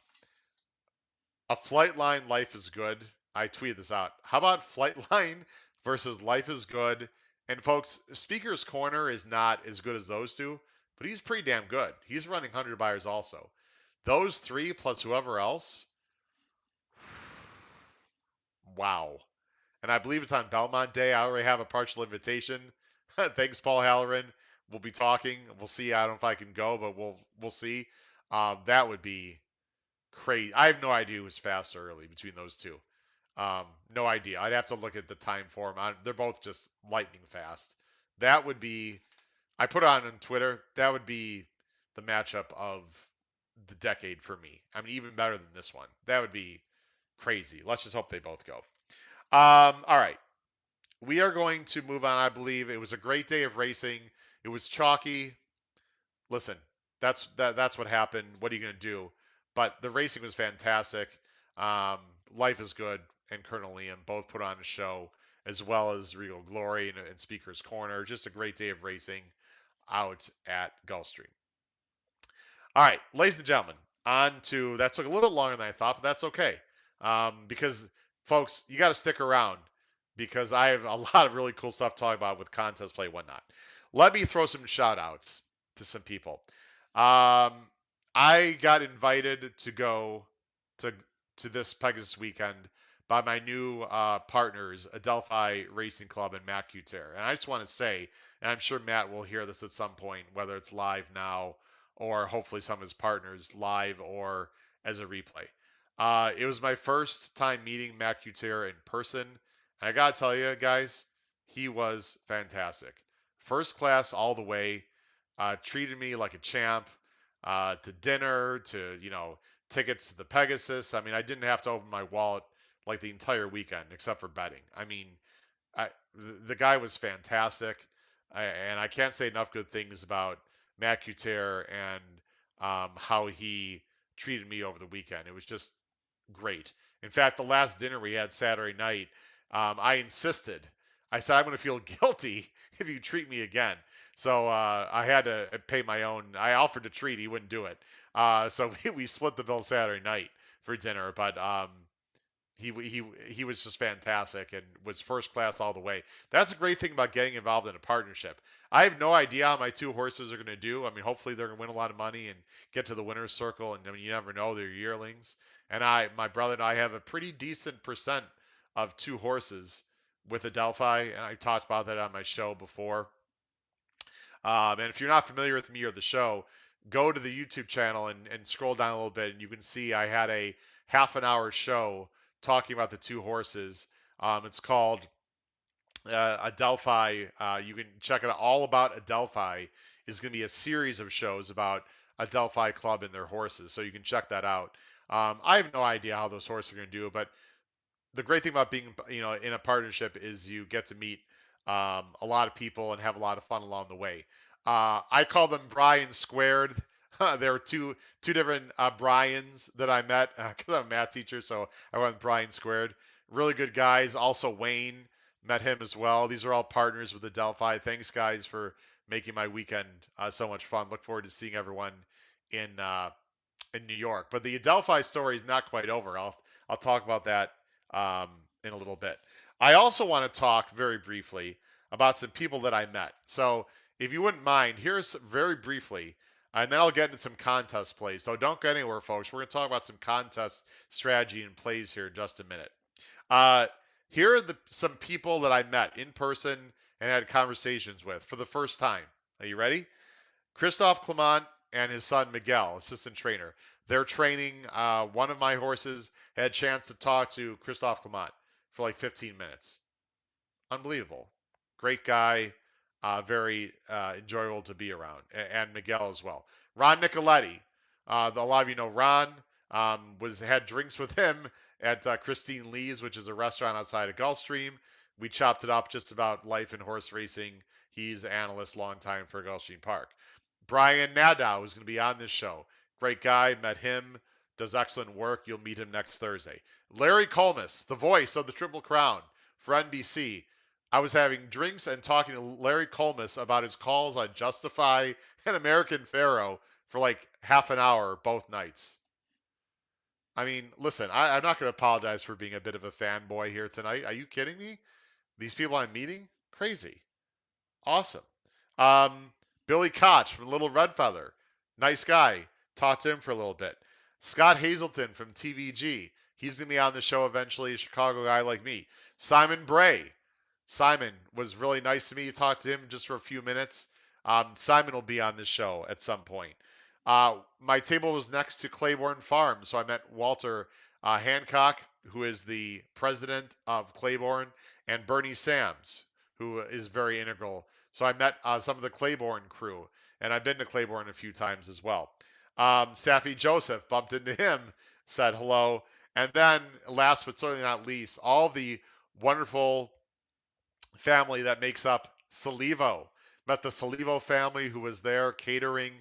a flight line, Life is Good. I tweeted this out. How about flight line versus Life is Good? And folks, Speaker's Corner is not as good as those two, but he's pretty damn good. He's running 100 buyers also. Those three plus whoever else, wow. And I believe it's on Belmont Day. I already have a partial invitation. Thanks, Paul Halloran. We'll be talking. We'll see. I don't know if I can go, but we'll see. That would be crazy. I have no idea who's fast or early between those two. No idea. I'd have to look at the time for them. They're both just lightning fast. That would be. I put it on Twitter. That would be the matchup of the decade for me. I mean, even better than this one. That would be crazy. Let's just hope they both go. All right. We are going to move on. I believe it was a great day of racing. It was chalky. Listen, that's what happened. What are you going to do? But the racing was fantastic. Um, Life is Good and Colonel Liam both put on a show, as well as Regal Glory and Speaker's Corner. Just a great day of racing out at Gulfstream. All right, ladies and gentlemen, on to that took a little bit longer than I thought, but that's okay. Because folks, you got to stick around because I have a lot of really cool stuff to talk about with contest play and whatnot. Let me throw some shout outs to some people. Um, I got invited to go to to this Pegasus weekend by my new partners, Adelphi Racing Club and Matt Cuter. And I just want to say, and I'm sure Matt will hear this at some point, whether it's live now or hopefully some of his partners live or as a replay. It was my first time meeting Matt Cuter in person. And I got to tell you, guys, he was fantastic. First class all the way. Treated me like a champ. To dinner, to tickets to the Pegasus. I mean, I didn't have to open my wallet like the entire weekend except for betting. I mean, the guy was fantastic, and I can't say enough good things about Matt Cuter and how he treated me over the weekend. It was just great. In fact, the last dinner we had Saturday night, I insisted. I said, I'm going to feel guilty if you treat me again. So I had to pay my own. I offered to treat. He wouldn't do it. So we split the bill Saturday night for dinner. But he was just fantastic and was first class all the way. That's a great thing about getting involved in a partnership. I have no idea how my two horses are going to do. I mean, hopefully they're going to win a lot of money and get to the winner's circle. And I mean, you never know; they're yearlings. And my brother and I have a pretty decent percent of two horses with Adelphi, and I talked about that on my show before. And if you're not familiar with me or the show, go to the YouTube channel and scroll down a little bit, and you can see I had a half an hour show talking about the two horses. It's called Adelphi. You can check it out. All about Adelphi is going to be a series of shows about Adelphi Club and their horses, so you can check that out. I have no idea how those horses are going to do, but the great thing about being in a partnership is you get to meet a lot of people and have a lot of fun along the way. I call them Brian squared. There were two different Brians that I met because I'm a math teacher, so I went with Brian squared. Really good guys. Also Wayne, met him as well. These are all partners with the Delphi. Thanks guys for making my weekend so much fun. Look forward to seeing everyone in New York. But the Adelphi story is not quite over. I'll talk about that um, in a little bit. I also want to talk very briefly about some people that I met. So if you wouldn't mind, here's very briefly, and then I'll get into some contest plays. So don't go anywhere, folks. We're going to talk about some contest strategy and plays here in just a minute. Uh, Here are some people that I met in person and had conversations with for the first time. Are you ready? Christophe Clement and his son Miguel, assistant trainer. They're training one of my horses. Had a chance to talk to Christophe Clement for like 15 minutes. Unbelievable. Great guy. Very enjoyable to be around. And Miguel as well. Ron Nicoletti. A lot of you know Ron. Had drinks with him at Christine Lee's, which is a restaurant outside of Gulfstream. We chopped it up just about life and horse racing. He's an analyst long time for Gulfstream Park. Brian Nadow is going to be on this show. Great guy. Met him. Does excellent work. You'll meet him next Thursday. Larry Colmus, the voice of the Triple Crown for NBC. I was having drinks and talking to Larry Colmus about his calls on Justify and American Pharaoh for like half an hour both nights. I mean, listen, I'm not going to apologize for being a bit of a fanboy here tonight. Are you kidding me? These people I'm meeting? Crazy. Awesome. Um, Billy Koch from Little Red Feather. Nice guy. Talked to him for a little bit. Scott Hazelton from TVG. He's going to be on the show eventually, a Chicago guy like me. Simon Bray. Simon was really nice to me. Talked to him just for a few minutes. Simon will be on this show at some point. My table was next to Claiborne Farm, so I met Walter Hancock, who is the president of Claiborne, and Bernie Sams, who is very integral. So I met some of the Claiborne crew, and I've been to Claiborne a few times as well. Safi Joseph, bumped into him, said hello. And then, last but certainly not least, all the wonderful family that makes up Salivo. Met the Salivo family who was there catering,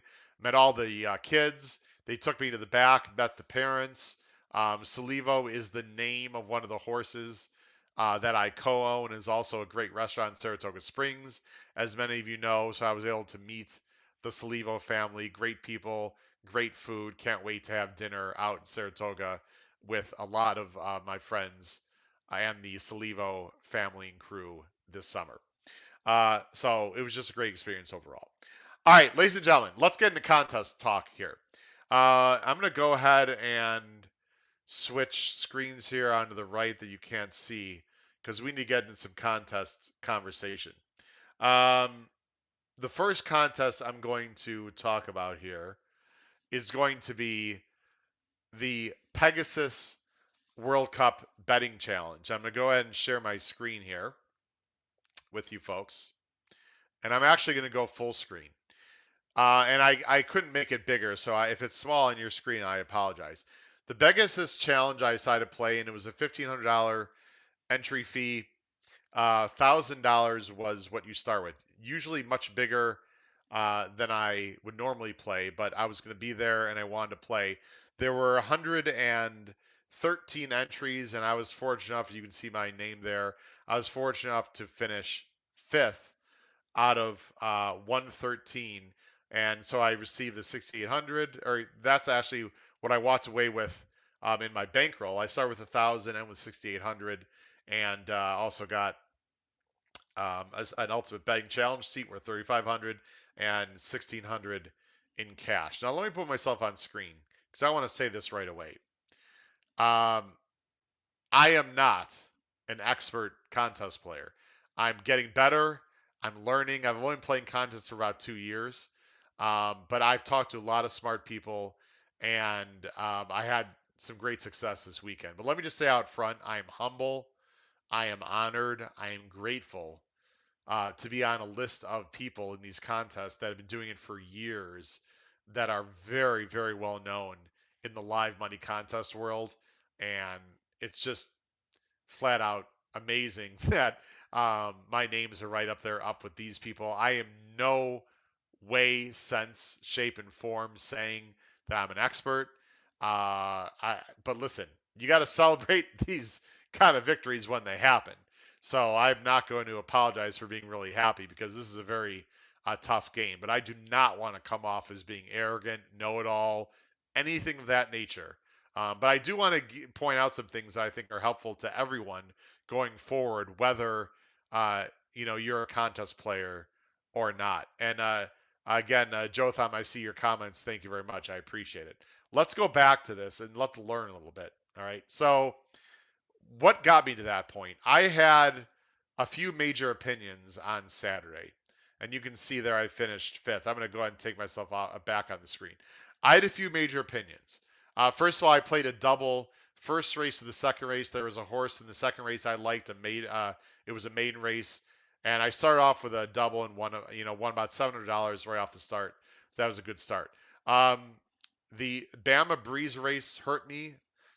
met all the kids. They took me to the back, met the parents. Salivo is the name of one of the horses that I co-own. Is also a great restaurant in Saratoga Springs, as many of you know. So I was able to meet the Salivo family. Great people, great food. Can't wait to have dinner out in Saratoga with a lot of my friends and the Salivo family and crew this summer. So it was just a great experience overall. All right, ladies and gentlemen, let's get into contest talk here. I'm going to go ahead and switch screens here onto the right that you can't see because we need to get into some contest conversation. Um, the first contest I'm going to talk about here is going to be the Pegasus World Cup betting challenge. I'm going to go ahead and share my screen here with you folks. And I'm actually going to go full screen. And I couldn't make it bigger, so if it's small on your screen, I apologize. The Pegasus Challenge I decided to play, and it was a $1,500 entry fee. $1,000 was what you start with. Usually much bigger than I would normally play, but I was going to be there and I wanted to play. There were 13 entries, and I was fortunate enough, you can see my name there. I was fortunate enough to finish fifth out of 113, and so I received the 6,800, or that's actually what I walked away with in my bankroll. I started with 1,000 and with 6,800, and also got an ultimate betting challenge seat worth 3,500 and 1,600 in cash. Now let me put myself on screen because I want to say this right away. Um, I am not an expert contest player. I'm getting better. I'm learning. I've only been playing contests for about 2 years, but I've talked to a lot of smart people, and I had some great success this weekend. But let me just say out front, I am humble. I am honored. I am grateful to be on a list of people in these contests that have been doing it for years that are very, very well known in the live money contest world. And it's just flat out amazing that my names are right up there, up with these people. I am no way, sense, shape, and form saying that I'm an expert. But listen, you got to celebrate these kind of victories when they happen. So I'm not going to apologize for being really happy because this is a very tough game. But I do not want to come off as being arrogant, know-it-all, anything of that nature. But I do want to point out some things that I think are helpful to everyone going forward, whether you're a contest player or not. And again, Jotham, I see your comments. Thank you very much. I appreciate it. Let's go back to this and let's learn a little bit. All right. So what got me to that point? I had a few major opinions on Saturday, and you can see there I finished fifth. I'm going to go ahead and take myself back on the screen. I had a few major opinions. First of all, I played a double. First race to the second race, there was a horse in the second race I liked. It was a maiden race, and I started off with a double and won about $700 right off the start. So that was a good start. Um, the Bama Breeze race hurt me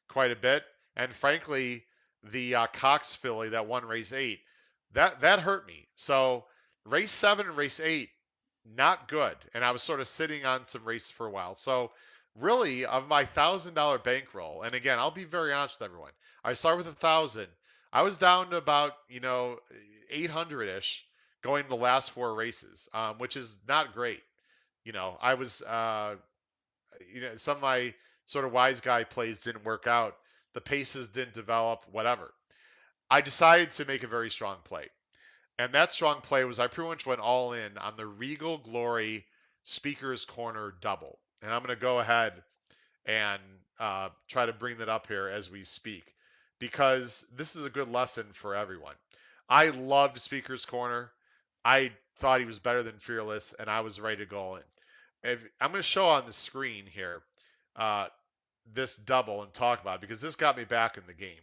quite a bit, and frankly, the Cox filly that won race 8, that hurt me. So race 7 and race 8, not good. And I was sort of sitting on some races for a while. So really, of my $1,000 bankroll, and again, I'll be very honest with everyone. I started with 1,000. I was down to about 800 ish going the last four races, which is not great. I was some of my sort of wise guy plays didn't work out. The paces didn't develop, whatever. I decided to make a very strong play. And that strong play was I pretty much went all in on the Regal Glory Speaker's Corner double. And I'm going to go ahead and try to bring that up here as we speak because this is a good lesson for everyone. I loved Speaker's Corner. I thought he was better than Fearless, and I was ready to go in. I'm going to show on the screen here uh, this double and talk about it because this got me back in the game.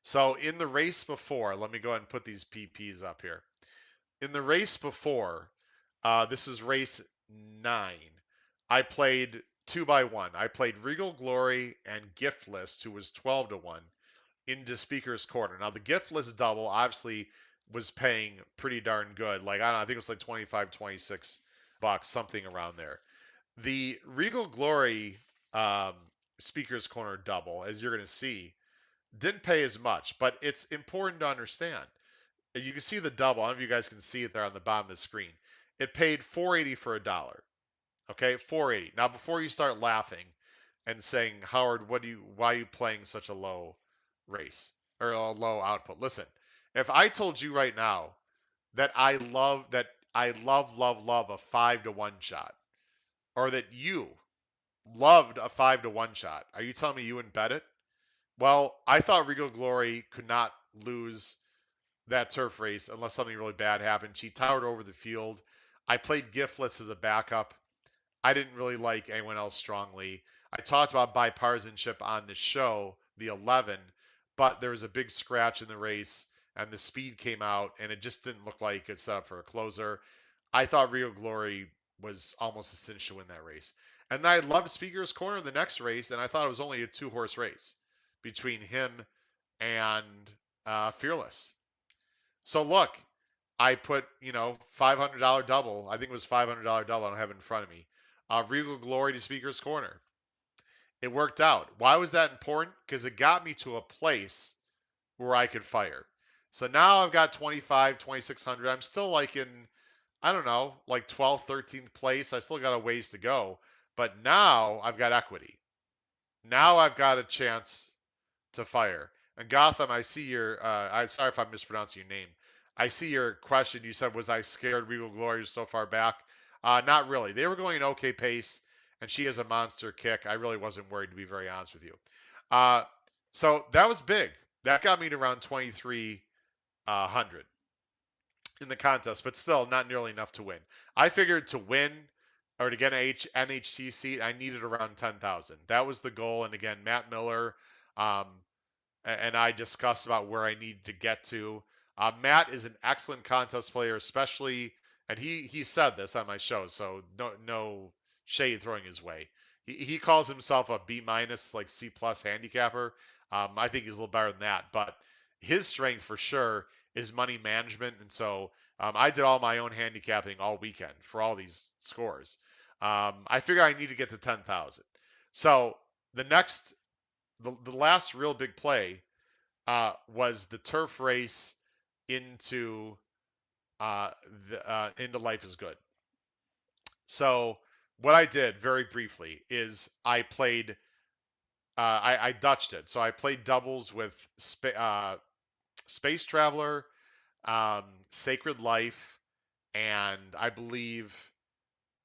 So in the race before, let me go ahead and put these PPs up here. In the race before, this is race 9. I played 2x1. I played Regal Glory and Giftless, who was 12 to 1, into Speaker's Corner. Now the Giftless double obviously was paying pretty darn good. Like I don't know, I think it was like 25, 26 bucks, something around there. The Regal Glory um, Speaker's Corner double, as you're going to see, didn't pay as much, but it's important to understand. You can see the double. I don't know if you guys can see it there on the bottom of the screen. It paid 480 for a dollar. Okay, 480. Now, before you start laughing and saying, Howard, why are you playing such a low race or a low output? Listen, if I told you right now that I love a 5 to 1 shot, or that you loved a 5 to 1 shot, are you telling me you wouldn't bet it? Well, I thought Regal Glory could not lose that turf race unless something really bad happened. She towered over the field. I played Giftless as a backup. I didn't really like anyone else strongly. I talked about bipartisanship on the show, the 11, but there was a big scratch in the race and the speed came out and it just didn't look like it set up for a closer. I thought Rio Glory was almost a cinch to win that race. And I loved Speaker's Corner the next race, and I thought it was only a 2 horse race between him and Fearless. So look, I put, $500 double. I think it was $500 double. I don't have it in front of me. Regal Glory to Speaker's Corner. It worked out. Why was that important? Because it got me to a place where I could fire. So now I've got 25, 2600. I'm still like in, I don't know, like 12th, 13th place. I still got a ways to go. But now I've got equity. Now I've got a chance to fire. And Gotham, I see your. I'm sorry if I'm mispronouncing your name. I see your question. You said, "Was I scared Regal Glory was so far back?" Not really. They were going an okay pace, and she has a monster kick. I really wasn't worried, to be very honest with you. Uh, so that was big. That got me to around 2300 in the contest, but still not nearly enough to win. I figured to win or to get an NHC seat, I needed around 10,000. That was the goal. And again, Matt Miller, um, and I discussed about where I need to get to. Matt is an excellent contest player, especially, and he said this on my show, so no shade throwing his way. He calls himself a B minus, like C plus handicapper. I think he's a little better than that, but his strength for sure is money management, and so I did all my own handicapping all weekend for all these scores. I figure I need to get to 10,000. So the next the last real big play was the turf race into into Life is Good. So what I did very briefly is I played I Dutched it. So I played doubles with Space Traveler, Sacred Life, and I believe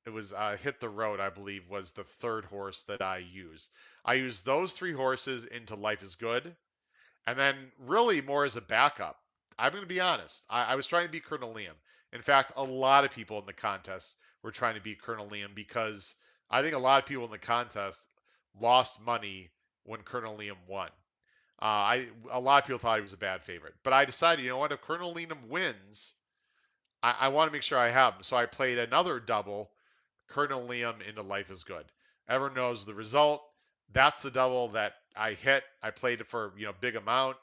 it was Hit the Road. I believe was the third horse that I used. I used those three horses into Life is Good. And then, really, more as a backup. I'm going to be honest. I was trying to beat Colonel Liam. In fact, a lot of people in the contest were trying to beat Colonel Liam because I think a lot of people in the contest lost money when Colonel Liam won. A lot of people thought he was a bad favorite, but I decided, you know what? If Colonel Liam wins, I want to make sure I have him. So I played another double, Colonel Liam into Life is Good. Everyone knows the result. That's the double that I hit. I played it for big amount.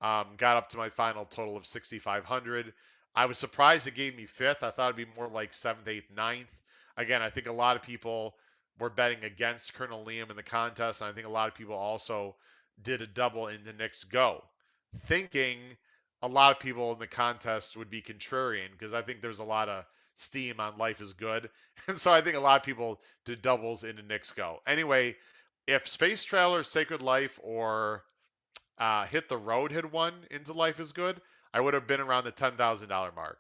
Got up to my final total of 6,500. I was surprised it gave me fifth. I thought it'd be more like seventh, eighth, ninth. Again, I think a lot of people were betting against Colonel Liam in the contest, and I think a lot of people also did a double in the Knicks Go, thinking a lot of people in the contest would be contrarian because I think there's a lot of steam on Life is Good. And so I think a lot of people did doubles into Knicks Go. Anyway, if Space Traveler, Sacred Life, or Hit the Road had won into Life is Good, I would have been around the $10,000 mark,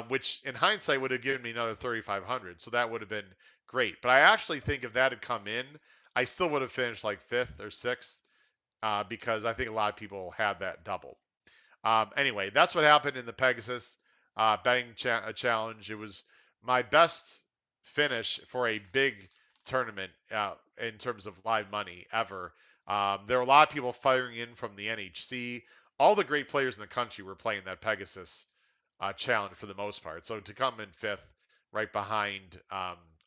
which in hindsight would have given me another 3,500. So that would have been great. But I actually think if that had come in, I still would have finished like fifth or sixth because I think a lot of people had that double. Anyway, that's what happened in the Pegasus betting challenge. It was my best finish for a big tournament in terms of live money ever. There were a lot of people firing in from the NHC. All the great players in the country were playing that Pegasus challenge for the most part. So to come in fifth, right behind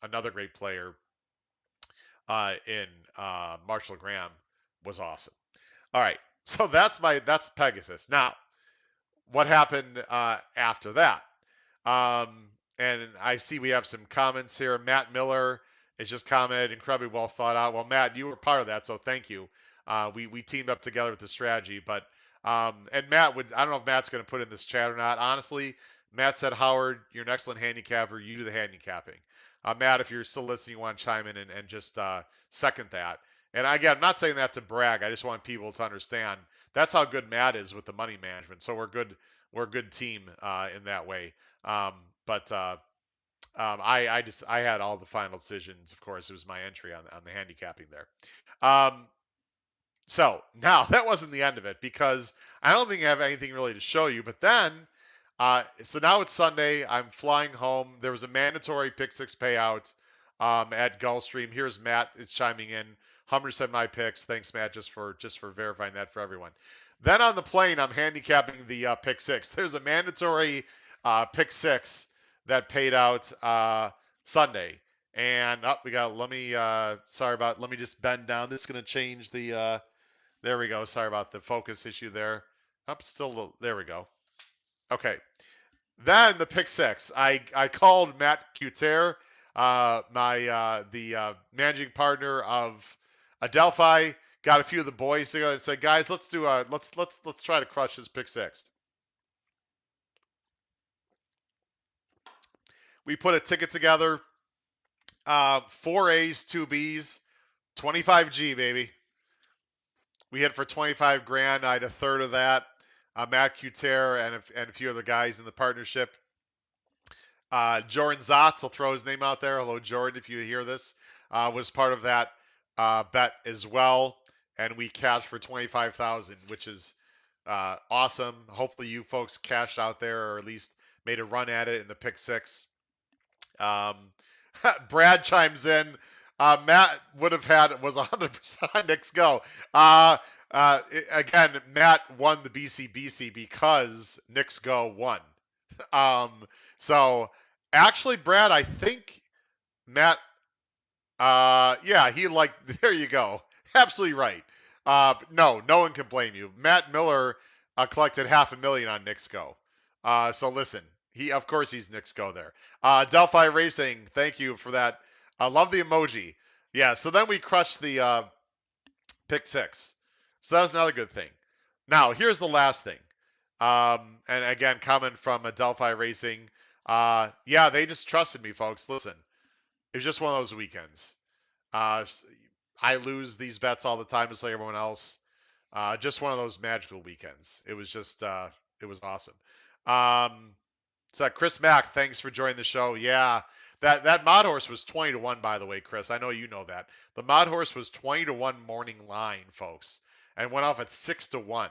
another great player in Marshall Graham, was awesome. All right, so that's Pegasus. Now, what happened after that? Um, and I see we have some comments here. Matt Miller has just commented, incredibly well thought out. Well, Matt, you were part of that, so thank you. We teamed up together with the strategy, but and Matt would I don't know if Matt's going to put in this chat or not. Honestly, Matt said, Howard, you're an excellent handicapper. You do the handicapping. Matt, if you're still listening, you want to chime in and just second that. And again, I'm not saying that to brag. I just want people to understand that's how good Matt is with the money management. So we're good. We're a good team in that way. Um, but I had all the final decisions. Of course, it was my entry on the handicapping there. Um, so now that wasn't the end of it because I don't think I have anything really to show you. But then, so now it's Sunday. I'm flying home. There was a mandatory pick six payout at Gulfstream. Here's Matt is chiming in. Hummer said my picks. Thanks, Matt, just for verifying that for everyone. Then on the plane, I'm handicapping the pick six. There's a mandatory pick six that paid out Sunday. And we got. Let me just bend down. This is gonna change the. There we go. Sorry about the focus issue there. Up still. There we go. Okay. Then the pick six. I called Matt Cuter, my the managing partner of Adelphi got a few of the boys together and said, guys, let's do let's try to crush this pick six. We put a ticket together, 4 A's, 2 B's, 25G, baby. We hit for 25 grand. I had a third of that. Matt Cuter and a few other guys in the partnership. Jordan Zotz, I'll throw his name out there. Hello, Jordan, if you hear this, was part of that bet as well. And we cashed for 25,000, which is awesome. Hopefully, you folks cashed out there or at least made a run at it in the pick six. Um, Brad chimes in. Matt would have had was 100% on Knicks go. Again, Matt won the BCBC because Knicks go won. Um, so actually, Brad, I think Matt, yeah, he like, there you go. Absolutely right. No one can blame you. Matt Miller collected $500,000 on Knicks Go. So listen, of course he's Knicks Go there. Delphi Racing, thank you for that. I love the emoji. Yeah, so then we crushed the pick six. So that was another good thing. Now, here's the last thing. And again, comment from Delphi Racing. Yeah, they just trusted me, folks. Listen, it was just one of those weekends. I lose these bets all the time, just like everyone else. Just one of those magical weekends. It was just, it was awesome. So Chris Mack, thanks for joining the show. Yeah, that mod horse was 20-1, by the way, Chris. I know you know that. The mod horse was 20-1 morning line, folks, and went off at 6-1.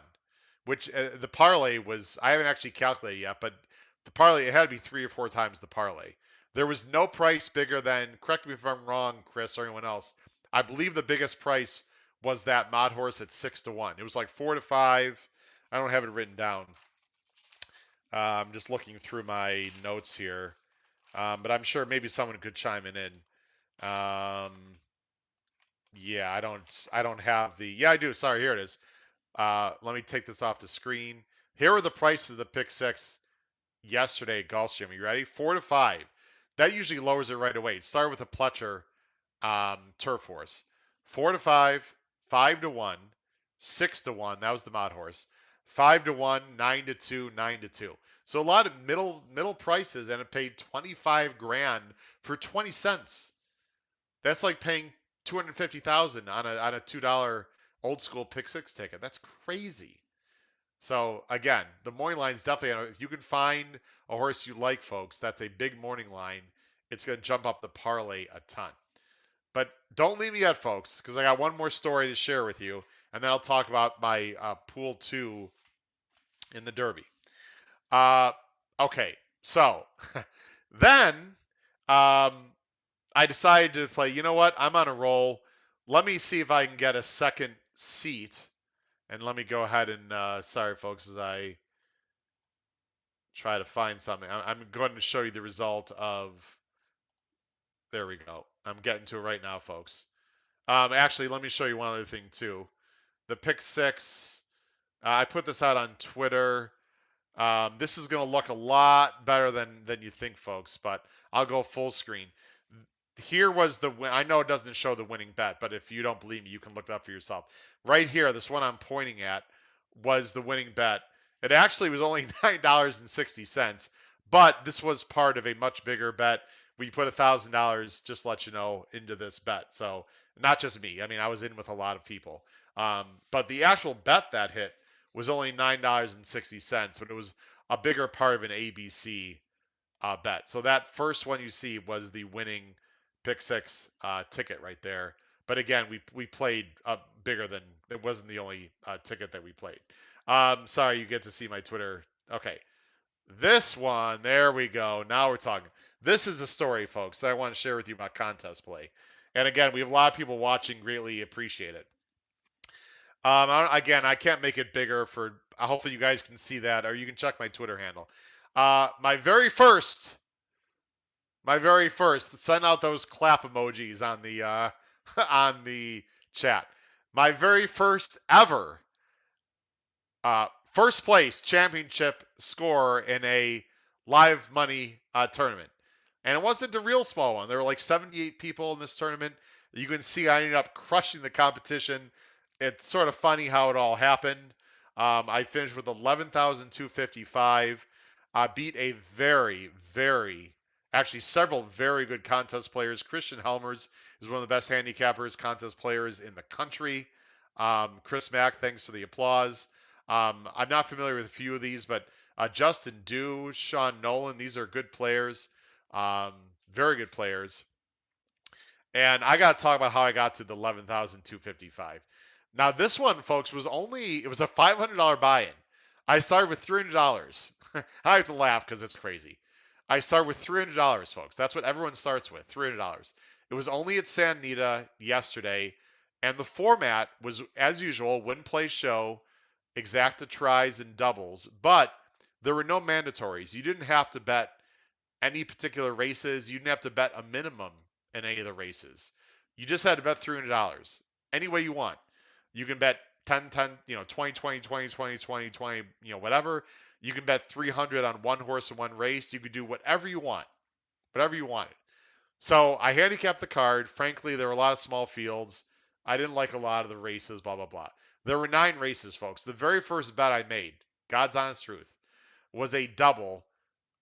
Which the parlay was, I haven't actually calculated yet, but the parlay, it had to be 3 or 4 times the parlay. There was no price bigger than, correct me if I'm wrong, Chris, or anyone else. I believe the biggest price was that mod horse at 6-1. It was like 4-5. I don't have it written down. I'm just looking through my notes here, but I'm sure maybe someone could chime in. Yeah, I don't have the. Yeah, I do. Sorry, here it is. Let me take this off the screen. Here are the prices of the pick six yesterday at Gulfstream. Are you ready? 4-5. That usually lowers it right away. It started with a Pletcher turf horse. 4-5, 5-1, 6-1. That was the mod horse. 5-1, 9-2, 9-2. So a lot of middle prices, and it paid 25 grand for 20 cents. That's like paying 250,000 on a $2 old school pick six ticket. That's crazy. So again, the morning line is definitely, if you can find a horse you like, folks, that's a big morning line. It's going to jump up the parlay a ton. But don't leave me yet, folks, because I got one more story to share with you, and then I'll talk about my pool two in the Derby. Uh, okay, so then I decided to play. You know what? I'm on a roll. Let me see if I can get a second seat. And let me go ahead and, sorry, folks, as I try to find something. I'm going to show you the result of, there we go. I'm getting to it right now, folks. Actually, let me show you one other thing, too. The pick six, I put this out on Twitter. This is going to look a lot better than you think, folks, but I'll go full screen. Here was the win. I know it doesn't show the winning bet, but if you don't believe me, you can look it up for yourself. Right here, this one I'm pointing at was the winning bet. It actually was only $9.60, but this was part of a much bigger bet. We put $1,000, just to let you know, into this bet. So not just me. I mean, I was in with a lot of people. But the actual bet that hit was only $9.60, but it was a bigger part of an ABC bet. So that first one you see was the winning pick six ticket right there. But again, we played bigger than it wasn't the only ticket that we played. Sorry, you get to see my Twitter. Okay, this one, there we go. Now we're talking. This is the story, folks, that I want to share with you about contest play. And again, we have a lot of people watching. Greatly appreciate it. Again, I can't make it bigger for. Hopefully, you guys can see that, or you can check my Twitter handle. My very first, send out those clap emojis on the on the chat. My very first ever first place championship score in a live money tournament. And it wasn't a real small one. There were like 78 people in this tournament. You can see I ended up crushing the competition. It's sort of funny how it all happened. I finished with 11,255. I beat a actually several very good contest players. Christian Helmers is one of the best handicappers, contest players in the country. Chris Mack, thanks for the applause. I'm not familiar with a few of these, but Justin Dew, Sean Nolan, these are good players, um, very good players. And I got to talk about how I got to the 11,255. Now, this one, folks, it was a $500 buy-in. I started with $300. I have to laugh because it's crazy. I started with $300, folks. That's what everyone starts with, $300. It was only at San Anita yesterday, and the format was, as usual, win, play, show, exacta tries, and doubles, but there were no mandatories. You didn't have to bet any particular races. You didn't have to bet a minimum in any of the races. You just had to bet $300 any way you want. You can bet 10, 10, 20, 20, 20, 20, 20, 20, whatever. You can bet 300 on one horse in one race. You can do whatever you want, whatever you wanted. So I handicapped the card. Frankly, there were a lot of small fields. I didn't like a lot of the races, blah, blah, blah. There were 9 races, folks. The very first bet I made, God's honest truth, was a double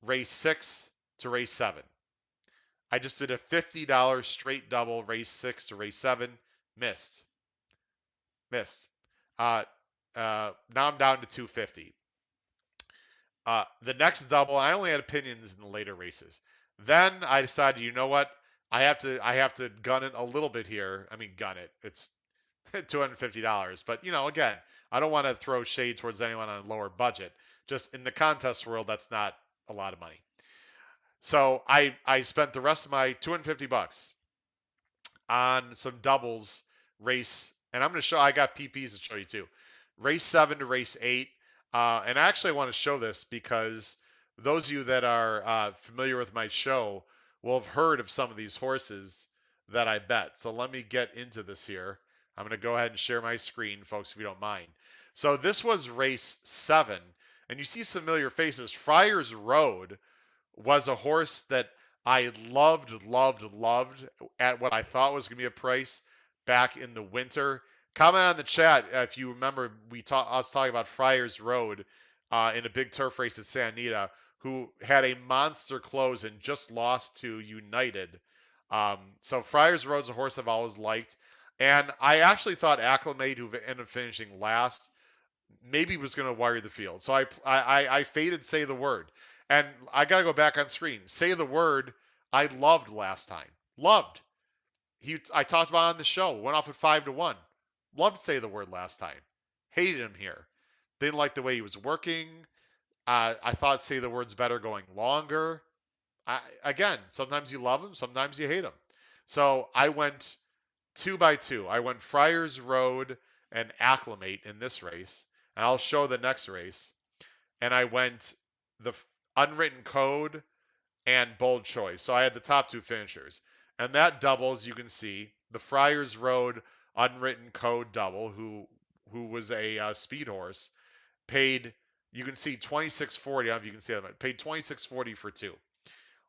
race 6 to race 7. I just did a $50 straight double, race 6 to race 7. Missed. Missed. Uh, now I'm down to 250. The next double, I only had opinions in the later races. Then I decided, you know what? I have to gun it a little bit here. I mean, gun it. It's $250, but again, I don't want to throw shade towards anyone on a lower budget. Just in the contest world, that's not a lot of money. So I spent the rest of my 250 bucks on some doubles race, and I'm going to show. I got PPs to show you too. Race 7 to race 8, and actually I want to show this because those of you that are familiar with my show will have heard of some of these horses that I bet. So let me get into this here. I'm going to go ahead and share my screen, folks, if you don't mind. So this was race 7, and you see familiar faces. Friars Road was a horse that I loved at what I thought was going to be a price back in the winter. Comment on the chat if you remember us talking about Friars Road in a big turf race at Santa Anita, who had a monster close and just lost to United. So Friars Road's a horse I've always liked. And I actually thought Acclimate, who ended up finishing last, maybe was going to wire the field. So I faded Say the Word. And I got to go back on screen. Say the Word, I loved last time. Loved. I talked about it on the show. Went off at 5-1. Loved Say the Word last time. Hated him here. Didn't like the way he was working. I thought Say the Word's better going longer. Again, sometimes you love him, sometimes you hate him. So I went 2 by 2. I went Friars Road and Acclimate in this race. And I'll show the next race. And I went the Unwritten Code and Bold Choice. So I had the top 2 finishers. And that doubles, you can see, the Friars Road Unwritten Code double, who was a speed horse, paid, you can see 2640. I don't know if you can see that, paid 2640 for 2.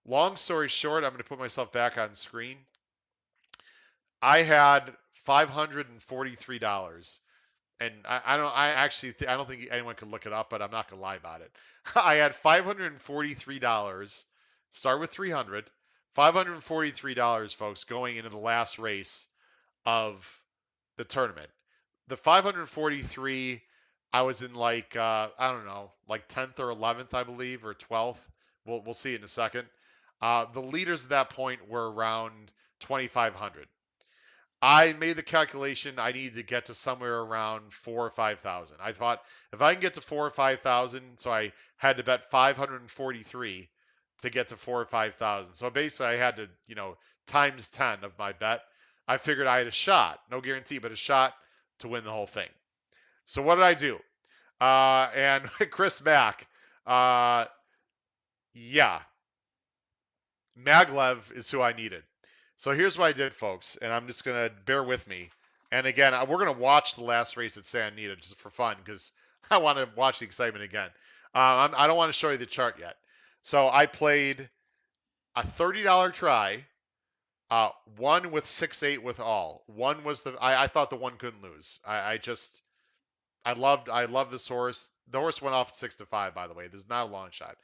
Long story short, I'm going to put myself back on screen. I had $543. And I don't think anyone could look it up, but I'm not gonna lie about it. I had $543. Start with 300. $543, folks, going into the last race of the tournament. The 543, I was in like I don't know, like 10th or 11th, I believe, or 12th. We'll see it in a second. The leaders at that point were around 2,500. I made the calculation I needed to get to somewhere around 4 or 5,000. I thought if I can get to 4 or 5,000, so I had to bet 543 to get to 4 or 5,000. So basically, I had to, times 10 of my bet. I figured I had a shot, no guarantee, but a shot to win the whole thing. So what did I do? And Chris Mack, yeah, Maglev is who I needed. So here's what I did, folks, and I'm just going to bear with me. And again, we're going to watch the last race at Santa Anita just for fun because I want to watch the excitement again. I don't want to show you the chart yet. So I played a $30 try. One with 6-8 with all. One was I thought the one couldn't lose. I loved this horse. The horse went off at 6-5, by the way. This is not a long shot.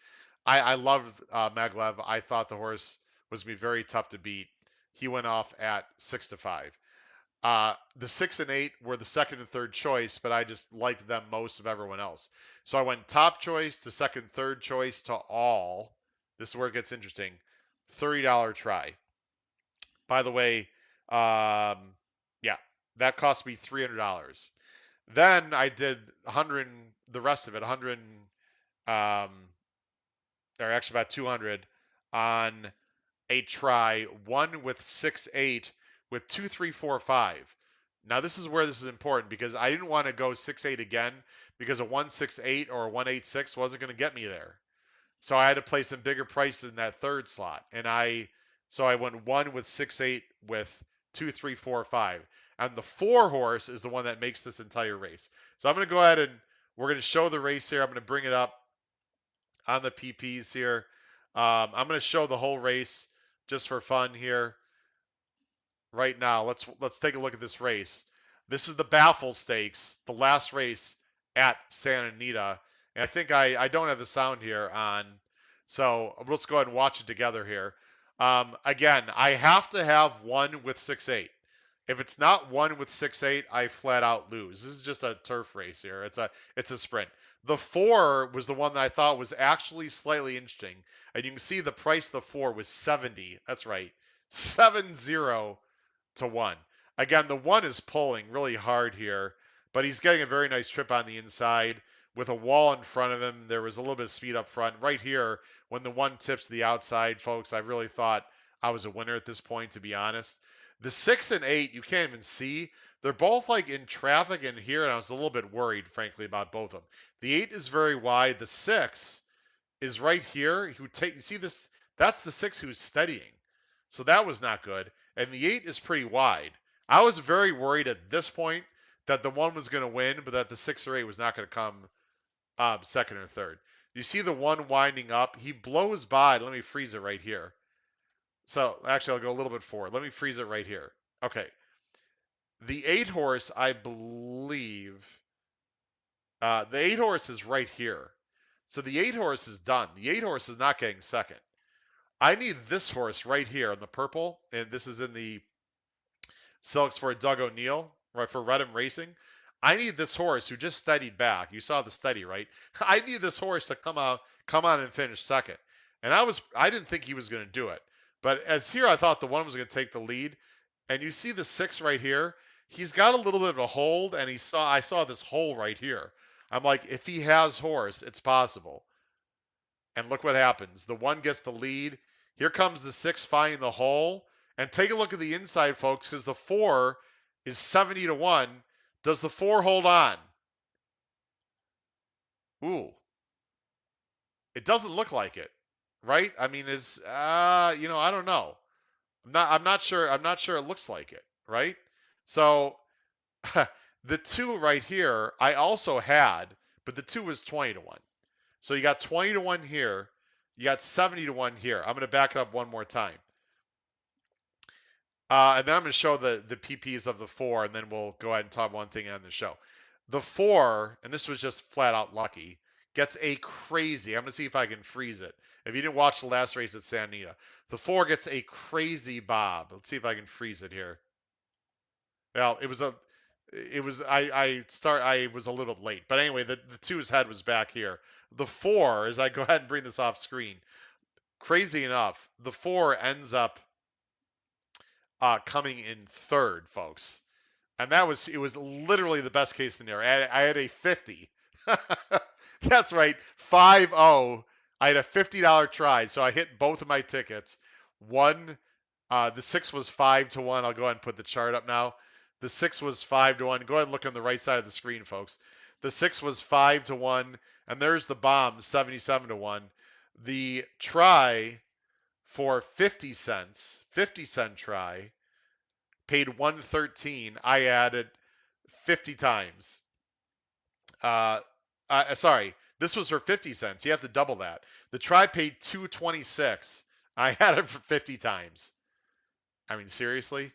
I loved Maglev. I thought the horse was gonna be very tough to beat. He went off at 6-5. The 6 and 8 were the second and third choice, but I just liked them most of everyone else. So I went top choice to second, third choice to all. This is where it gets interesting. $30 try. By the way, yeah, that cost me $300. Then I did 100, the rest of it, 100, or actually about 200 on a try, one with 6-8 with 2-3-4-5. Now this is where this is important because I didn't want to go 6-8 again because a 1-6-8 or a 1-8-6 wasn't going to get me there. So I had to play some bigger prices in that third slot. So I went one with 6-8 with 2-3-4-5. And the 4 horse is the one that makes this entire race. So I'm going to go ahead and we're going to show the race here. I'm going to bring it up on the PPs here. I'm going to show the whole race just for fun here right now. Let's take a look at this race. This is the Baffle Stakes, the last race at Santa Anita. And I think I don't have the sound here on, so let's go ahead and watch it together here. Again, I have to have one with 6-8. If it's not one with 6-8, I flat out lose. This is just a turf race here. It's a sprint. The 4 was the one that I thought was actually slightly interesting. And you can see the price of the 4 was 70. That's right. 7-0 to 1. Again, the 1 is pulling really hard here, but he's getting a very nice trip on the inside with a wall in front of him. There was a little bit of speed up front. Right here, when the 1 tips to the outside, folks, I really thought I was a winner at this point, to be honest. The 6 and 8, you can't even see. They're both like in traffic in here, and I was a little bit worried, frankly, about both of them. The 8 is very wide. The 6 is right here. You see this? That's the 6 who's steadying. So that was not good. And the 8 is pretty wide. I was very worried at this point that the 1 was going to win, but that the 6 or 8 was not going to come second or third. You see the 1 winding up. He blows by. Let me freeze it right here. So actually, I'll go a little bit forward. Let me freeze it right here. Okay. The 8 horse, I believe, the 8 horse is right here. So the 8 horse is done. The 8 horse is not getting second. I need this horse right here in the purple, and this is in the silks for Doug O'Neill, right, for Redham Racing. I need this horse who just steadied back. You saw the steady, right? I need this horse to come on and finish second. And I didn't think he was going to do it. But as here, I thought the 1 was going to take the lead. And you see the 6 right here. He's got a little bit of a hold, and I saw this hole right here. I'm like, if he has horse, it's possible. And look what happens. The 1 gets the lead. Here comes the 6 finding the hole. And take a look at the inside, folks, because the 4 is 70 to 1. Does the 4 hold on? Ooh, it doesn't look like it, right? I mean, I don't know. I'm not sure. I'm not sure it looks like it, right? So the 2 right here, I also had, but the 2 was 20 to 1. So you got 20 to 1 here. You got 70 to 1 here. I'm going to back up one more time. And then I'm going to show the PPs of the 4, and then we'll go ahead and talk one thing on the show. The 4, and this was just flat out lucky, gets a crazy. I'm going to see if I can freeze it. If you didn't watch the last race at Santa Anita, the 4 gets a crazy bob. Let's see if I can freeze it here. Well, I was a little bit late, but anyway, the 2's head was back here. The 4, as I go ahead and bring this off screen, crazy enough, the 4 ends up coming in third, folks. And it was literally the best case scenario. I had a 50. That's right, 5-0. I had a $50 try, so I hit both of my tickets. One, the 6 was 5 to 1. I'll go ahead and put the chart up now. The 6 was 5 to 1. Go ahead and look on the right side of the screen, folks. The 6 was 5 to 1, and there's the bomb, 77 to 1. The try for 50 cents, 50-cent try, paid 113. I added 50 times. Sorry, this was for 50 cents. You have to double that. The try paid 226. I had it for 50 times. I mean, seriously?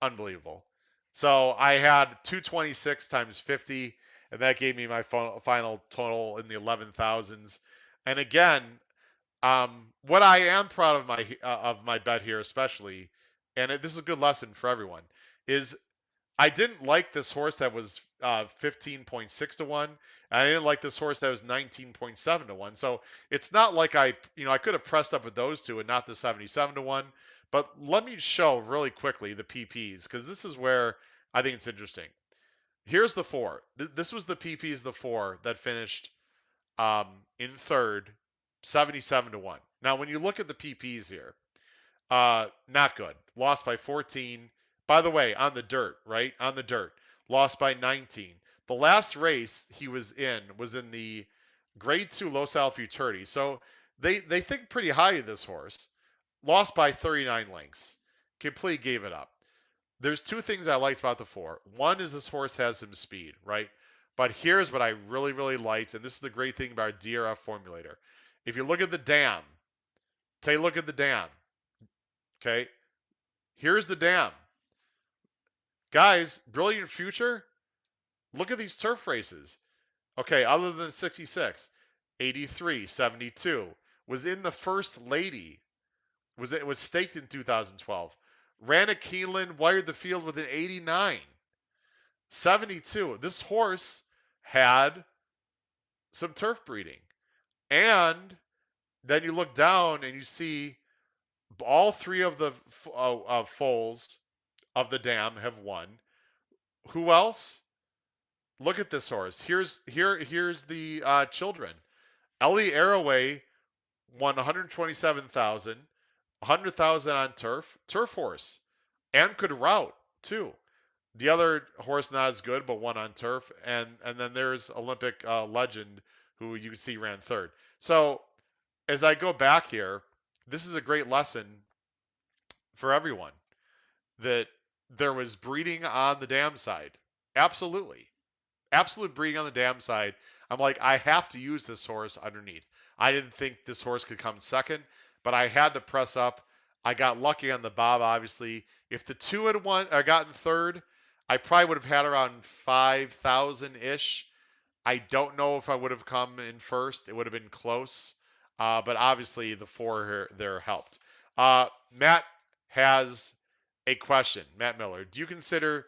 Unbelievable. So I had 226 times 50, and that gave me my final total in the 11,000s. And again, what I am proud of my bet here, especially, and this is a good lesson for everyone, is I didn't like this horse that was 15.6 to 1. And I didn't like this horse that was 19.7 to 1. So it's not like I could have pressed up with those two and not the 77 to 1. But let me show really quickly the PPs because this is where I think it's interesting. Here's the four. This was the PPs, the four that finished in third, 77 to 1. Now, when you look at the PPs here, not good. Lost by 14. By the way, on the dirt, right? On the dirt. Lost by 19. The last race he was in the grade 2 Los Al Futurity. So they think pretty high of this horse. Lost by 39 lengths. Completely gave it up. There's two things I liked about the four. One is this horse has some speed, right? But here's what I really, really liked, and this is the great thing about DRF Formulator. If you look at the dam, take a look at the dam. Okay, here's the dam. Guys, brilliant future. Look at these turf races. Okay, other than 66, 83, 72 was in the first lady. It was staked in 2012. Ran a Keeneland, wired the field with an 89. 72. This horse had some turf breeding. And then you look down and you see all three of the foals of the dam have won. Who else? Look at this horse. Here's the children. Ellie Arroway won 127,000, 100,000 on turf horse, and could route too. The other horse not as good, but won on turf, and then there's Olympic legend who you can see ran third. So as I go back here, this is a great lesson for everyone that there was breeding on the dam side. Absolutely. Absolute breeding on the dam side. I'm like, I have to use this horse underneath. I didn't think this horse could come second, but I had to press up. I got lucky on the bob, obviously. If the two had won, I gotten third, I probably would have had around 5,000 ish. I don't know if I would have come in first. It would have been close, but obviously the four here, there helped. Matt has a question. Matt Miller, do you consider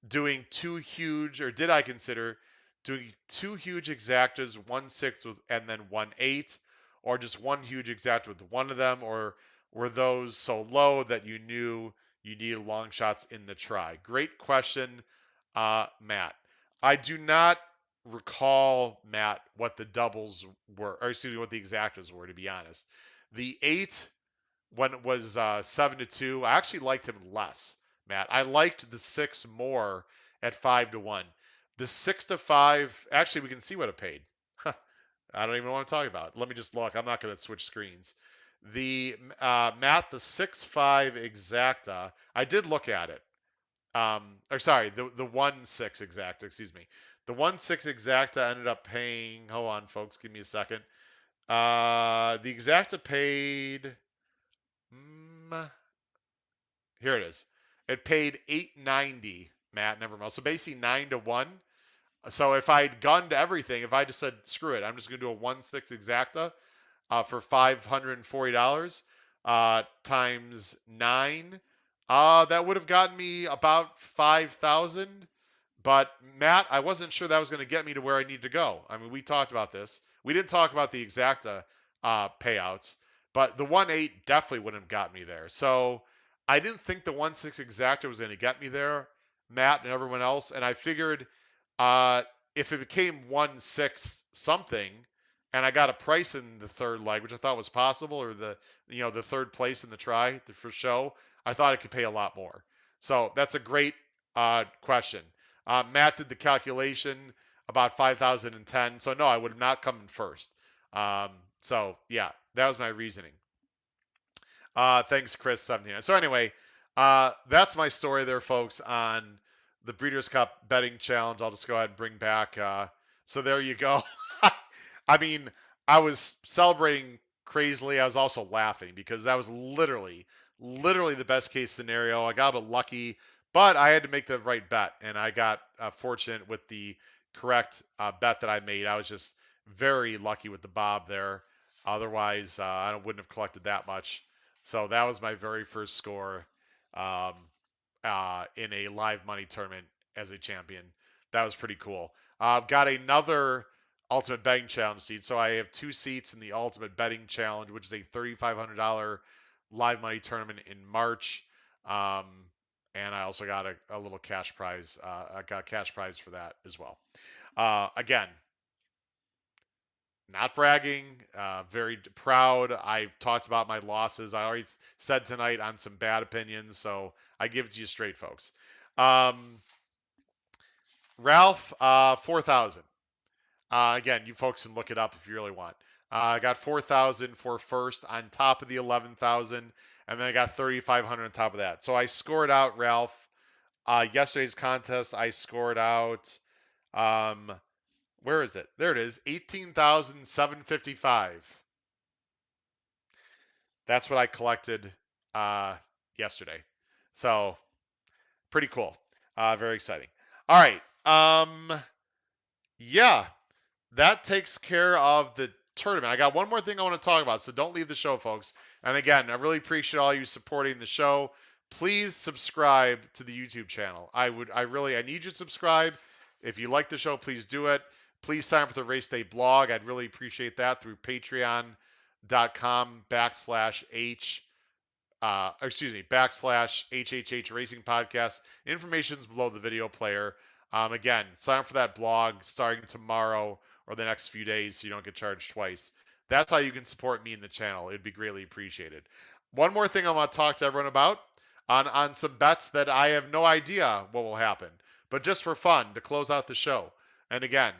doing two huge, or did I consider doing two huge exactas, 1/6 with, and then 1/8, or just one huge exacta with one of them, or were those so low that you knew you needed long shots in the try? Great question, Matt. I do not recall, Matt, what the doubles were, or excuse me, what the exactas were, to be honest. The 8 when it was 7 to 2, I actually liked him less, Matt. I liked the 6 more at 5 to 1. The 6 to 5, actually, we can see what it paid. I don't even want to talk about it. Let me just look. I'm not going to switch screens. The Matt, the 6-5 exacta, I did look at it. Or sorry, the 1/6 exacta, excuse me. The 1/6 exacta ended up paying. Hold on, folks, give me a second. The exacta paid. Mm, Here it is. It paid 890, Matt, never mind. So basically 9 to 1. So if I'd gunned everything, if I just said screw it, I'm just gonna do a 1/6 exacta for $540 times 9, that would have gotten me about 5,000. But Matt, I wasn't sure that was going to get me to where I need to go. I mean, we talked about this. We didn't talk about the exacta payouts, but the 1/8 definitely wouldn't have got me there. So I didn't think the 1/6 exacta was going to get me there, Matt and everyone else. And I figured uh, if it became 1/6 something, and I got a price in the third leg, which I thought was possible, or the third place in the try for show, I thought it could pay a lot more. So that's a great question. Matt did the calculation about 5,010. So no, I would have not come in first. So yeah, that was my reasoning. Thanks, Chris 79. So anyway, that's my story there, folks, on the Breeders' Cup betting challenge. I'll just go ahead and bring back. So there you go. I mean, I was celebrating crazily, I was also laughing because that was literally the best case scenario. I got a bit lucky, but I had to make the right bet, and I got fortunate with the correct bet that I made. I was just very lucky with the bob there. Otherwise, wouldn't have collected that much. So that was my very first score um, in a live money tournament as a champion. That was pretty cool. Got another Ultimate Betting Challenge seat. So I have 2 seats in the Ultimate Betting Challenge, which is a $3,500 live money tournament in March. Um, and I also got a little cash prize. I got a cash prize for that as well. Again, not bragging, very proud. I've talked about my losses. I already said tonight on some bad opinions, so I give it to you straight, folks. Um, Ralph, 4,000. Again, you folks can look it up if you really want. I got 4,000 for first on top of the 11,000, and then I got 3,500 on top of that. So I scored out, Ralph. Yesterday's contest, I scored out. Um, where is it? There it is, 18,755. That's what I collected uh, yesterday. So pretty cool. Very exciting. All right. Yeah, that takes care of the tournament. I got one more thing I want to talk about, so don't leave the show, folks. And again, I really appreciate all you supporting the show. Please subscribe to the YouTube channel. I need you to subscribe. If you like the show, please do it. Please sign up for the Race Day blog. I'd really appreciate that through patreon.com/H backslash HHH Racing Podcast. Information's below the video player. Again, sign up for that blog starting tomorrow or the next few days so you don't get charged twice. That's how you can support me in the channel. It'd be greatly appreciated. One more thing I want to talk to everyone about on some bets that I have no idea what will happen, but just for fun to close out the show. And again,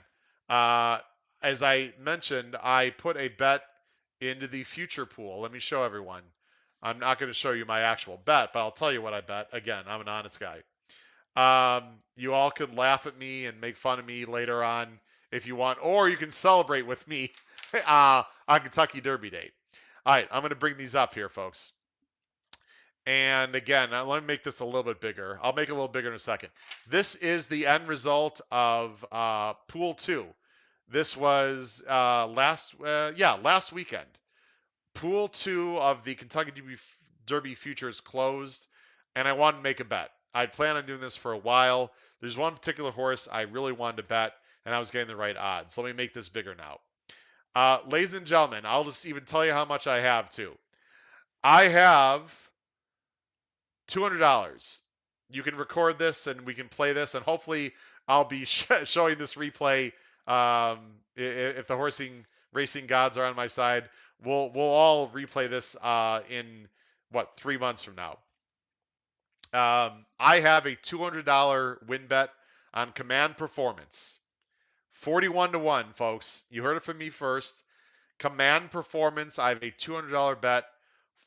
uh, as I mentioned, I put a bet into the future pool. Let me show everyone. I'm not going to show you my actual bet, but I'll tell you what I bet. Again, I'm an honest guy. You all could laugh at me and make fun of me later on if you want, or you can celebrate with me on Kentucky Derby Day. All right, I'm going to bring these up here, folks. And again, let me make this a little bit bigger. I'll make it a little bigger in a second. This is the end result of Pool 2. This was last weekend. Pool 2 of the Kentucky Derby Futures closed, and I wanted to make a bet. I'd planned on doing this for a while. There's one particular horse I really wanted to bet, and I was getting the right odds. Let me make this bigger now. Ladies and gentlemen, I'll just even tell you how much I have, too. I have $200. You can record this, and we can play this, and hopefully I'll be showing this replay if the racing gods are on my side. We'll all replay this in 3 months from now. I have a $200 win bet on Command Performance, 41-1, folks. You heard it from me first. Command Performance. I have a $200 bet,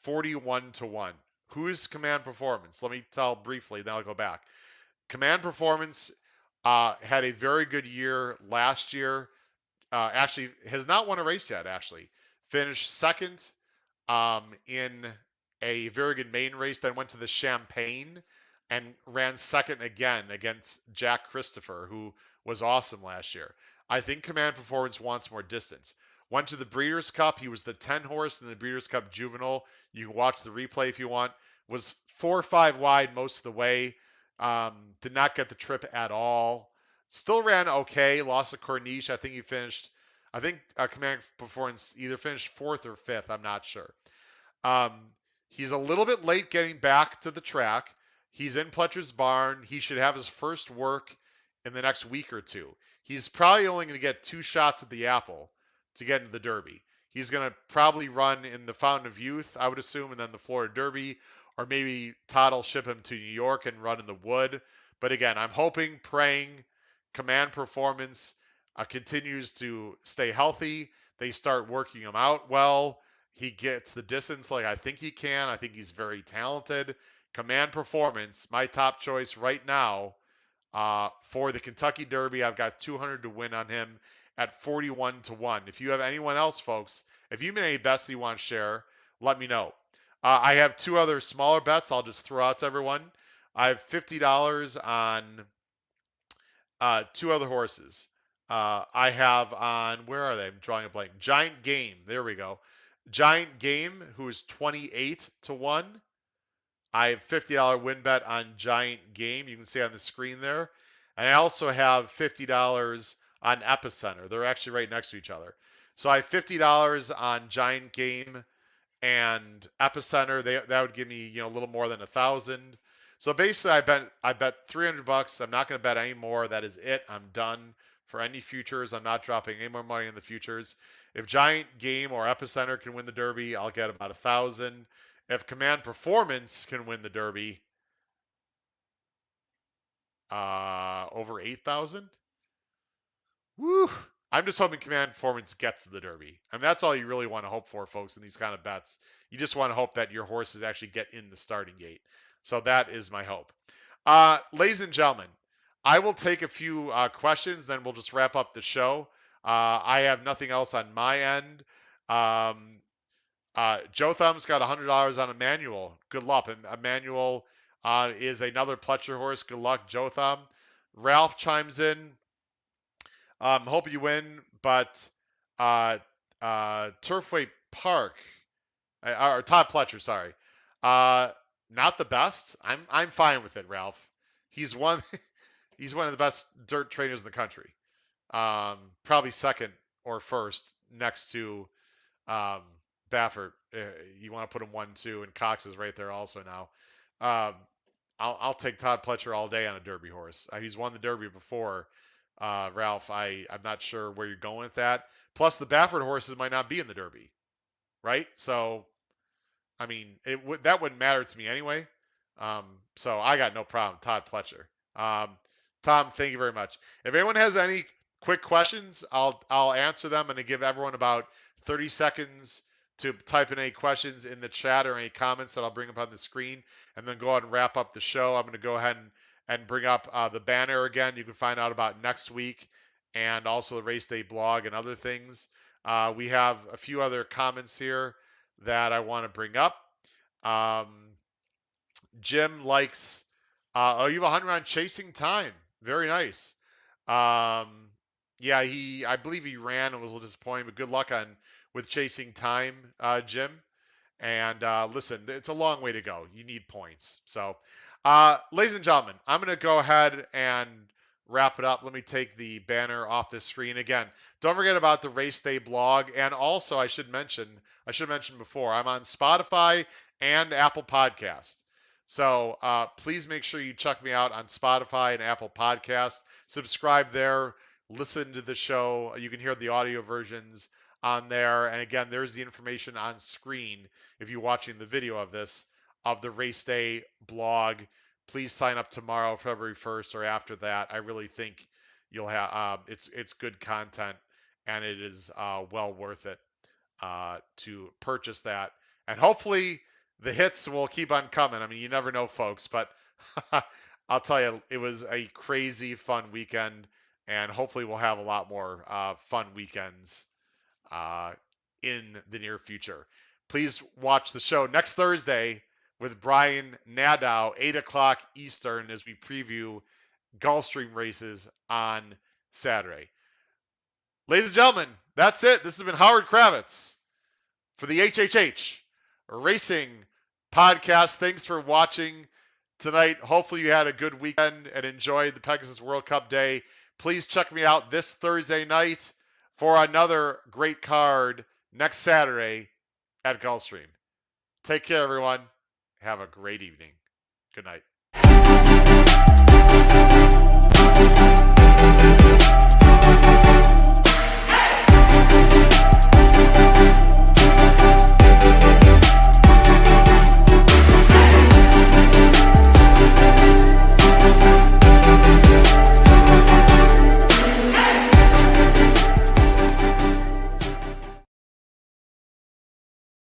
41-1. Who is Command Performance? Let me tell briefly, then I'll go back. Command Performance had a very good year last year. Actually, has not won a race yet, actually. Finished second in a very good main race, then went to the Champagne and ran second again against Jack Christopher, who was awesome last year. I think Command Performance wants more distance. Went to the Breeders' Cup. He was the 10 horse in the Breeders' Cup Juvenile. You can watch the replay if you want. Was 4 or 5 wide most of the way. Did not get the trip at all. Still ran okay. Lost to Corniche. I think Command Performance either finished 4th or 5th. I'm not sure. Um, he's a little bit late getting back to the track. He's in Pletcher's Barn. He should have his first work in the next week or two. He's probably only going to get 2 shots at the apple to get into the Derby. He's going to probably run in the Fountain of Youth, I would assume, and then the Florida Derby, or maybe Todd will ship him to New York and run in the Wood. But again, I'm hoping, praying, Command Performance continues to stay healthy. They start working him out well. He gets the distance like I think he can. I think he's very talented. Command Performance, my top choice right now for the Kentucky Derby. I've got 200 to win on him at 41-1. If you have anyone else, folks, If you made any bets that you want to share, let me know. I have two other smaller bets I'll just throw out to everyone. I have $50 on two other horses. I have on, where are they? I'm drawing a blank. Giant Game. There we go. Giant Game, who is 28 to 1. I have $50 win bet on Giant Game. You can see on the screen there. And I also have $50 on Epicenter. They're actually right next to each other. So I have $50 on Giant Game and Epicenter. That would give me a little more than 1,000. So basically, I bet $300. I'm not going to bet any more. That is it. I'm done for any futures. I'm not dropping any more money in the futures. If Giant Game or Epicenter can win the Derby, I'll get about 1,000. If Command Performance can win the Derby, over 8,000. Woo! I'm just hoping Command Performance gets to the Derby. I mean, that's all you really want to hope for, folks, in these kind of bets. You just want to hope that your horses actually get in the starting gate. So that is my hope. Ladies and gentlemen, I will take a few questions, then we'll just wrap up the show. I have nothing else on my end. Joe Thumb's got $100 on Emmanuel. Good luck. Emmanuel is another Pletcher horse. Good luck, Joe Thumb. Ralph chimes in. Hope you win, but uh, Turfway Park, or Todd Pletcher, sorry, uh, not the best. I'm fine with it, Ralph. He's one he's one of the best dirt trainers in the country. Probably second or first next to um, Baffert. You want to put him 1-2, and Cox is right there also now. Um, I'll take Todd Pletcher all day on a Derby horse. He's won the Derby before. Ralph, I'm not sure where you're going with that. Plus, the Baffert horses might not be in the Derby, right? So, I mean, that wouldn't matter to me anyway. Um, so I got no problem. Todd Pletcher. Um, Tom, thank you very much. If anyone has any quick questions, I'll answer them and give everyone about 30 seconds to type in any questions in the chat or any comments that I'll bring up on the screen, and then go ahead and wrap up the show. I'm going to go ahead and bring up the banner again. You can find out about next week and also the race day blog and other things. We have a few other comments here that I want to bring up. Um, Jim likes, oh, you have 100 on Chasing Time. Very nice. Um, yeah, I believe he ran and was a little disappointing, but good luck with Chasing Time, Jim. And listen, it's a long way to go. You need points. So, ladies and gentlemen, I'm going to go ahead and wrap it up. Let me take the banner off the screen again. Don't forget about the race day blog, and also I should mention before, I'm on Spotify and Apple Podcast. So please make sure you check me out on Spotify and Apple Podcast. Subscribe there. Listen to the show. You can hear the audio versions on there. And again, there's the information on screen if you're watching the video of this, of the race day blog. Please sign up tomorrow, February 1st, or after that. I really think you'll have it's good content, and it is well worth it to purchase that. And hopefully the hits will keep on coming. I mean, you never know, folks, but I'll tell you, it was a crazy fun weekend, and hopefully we'll have a lot more fun weekends uh, in the near future. Please watch the show next Thursday with Brian Nadow, 8 o'clock Eastern, as we preview Gulfstream races on Saturday. Ladies and gentlemen, that's it. This has been Howard Kravitz for the HHH Racing Podcast. Thanks for watching tonight. Hopefully you had a good weekend and enjoyed the Pegasus World Cup day. Please check me out this Thursday night for another great card next Saturday at Gulfstream. Take care, everyone. Have a great evening. Good night.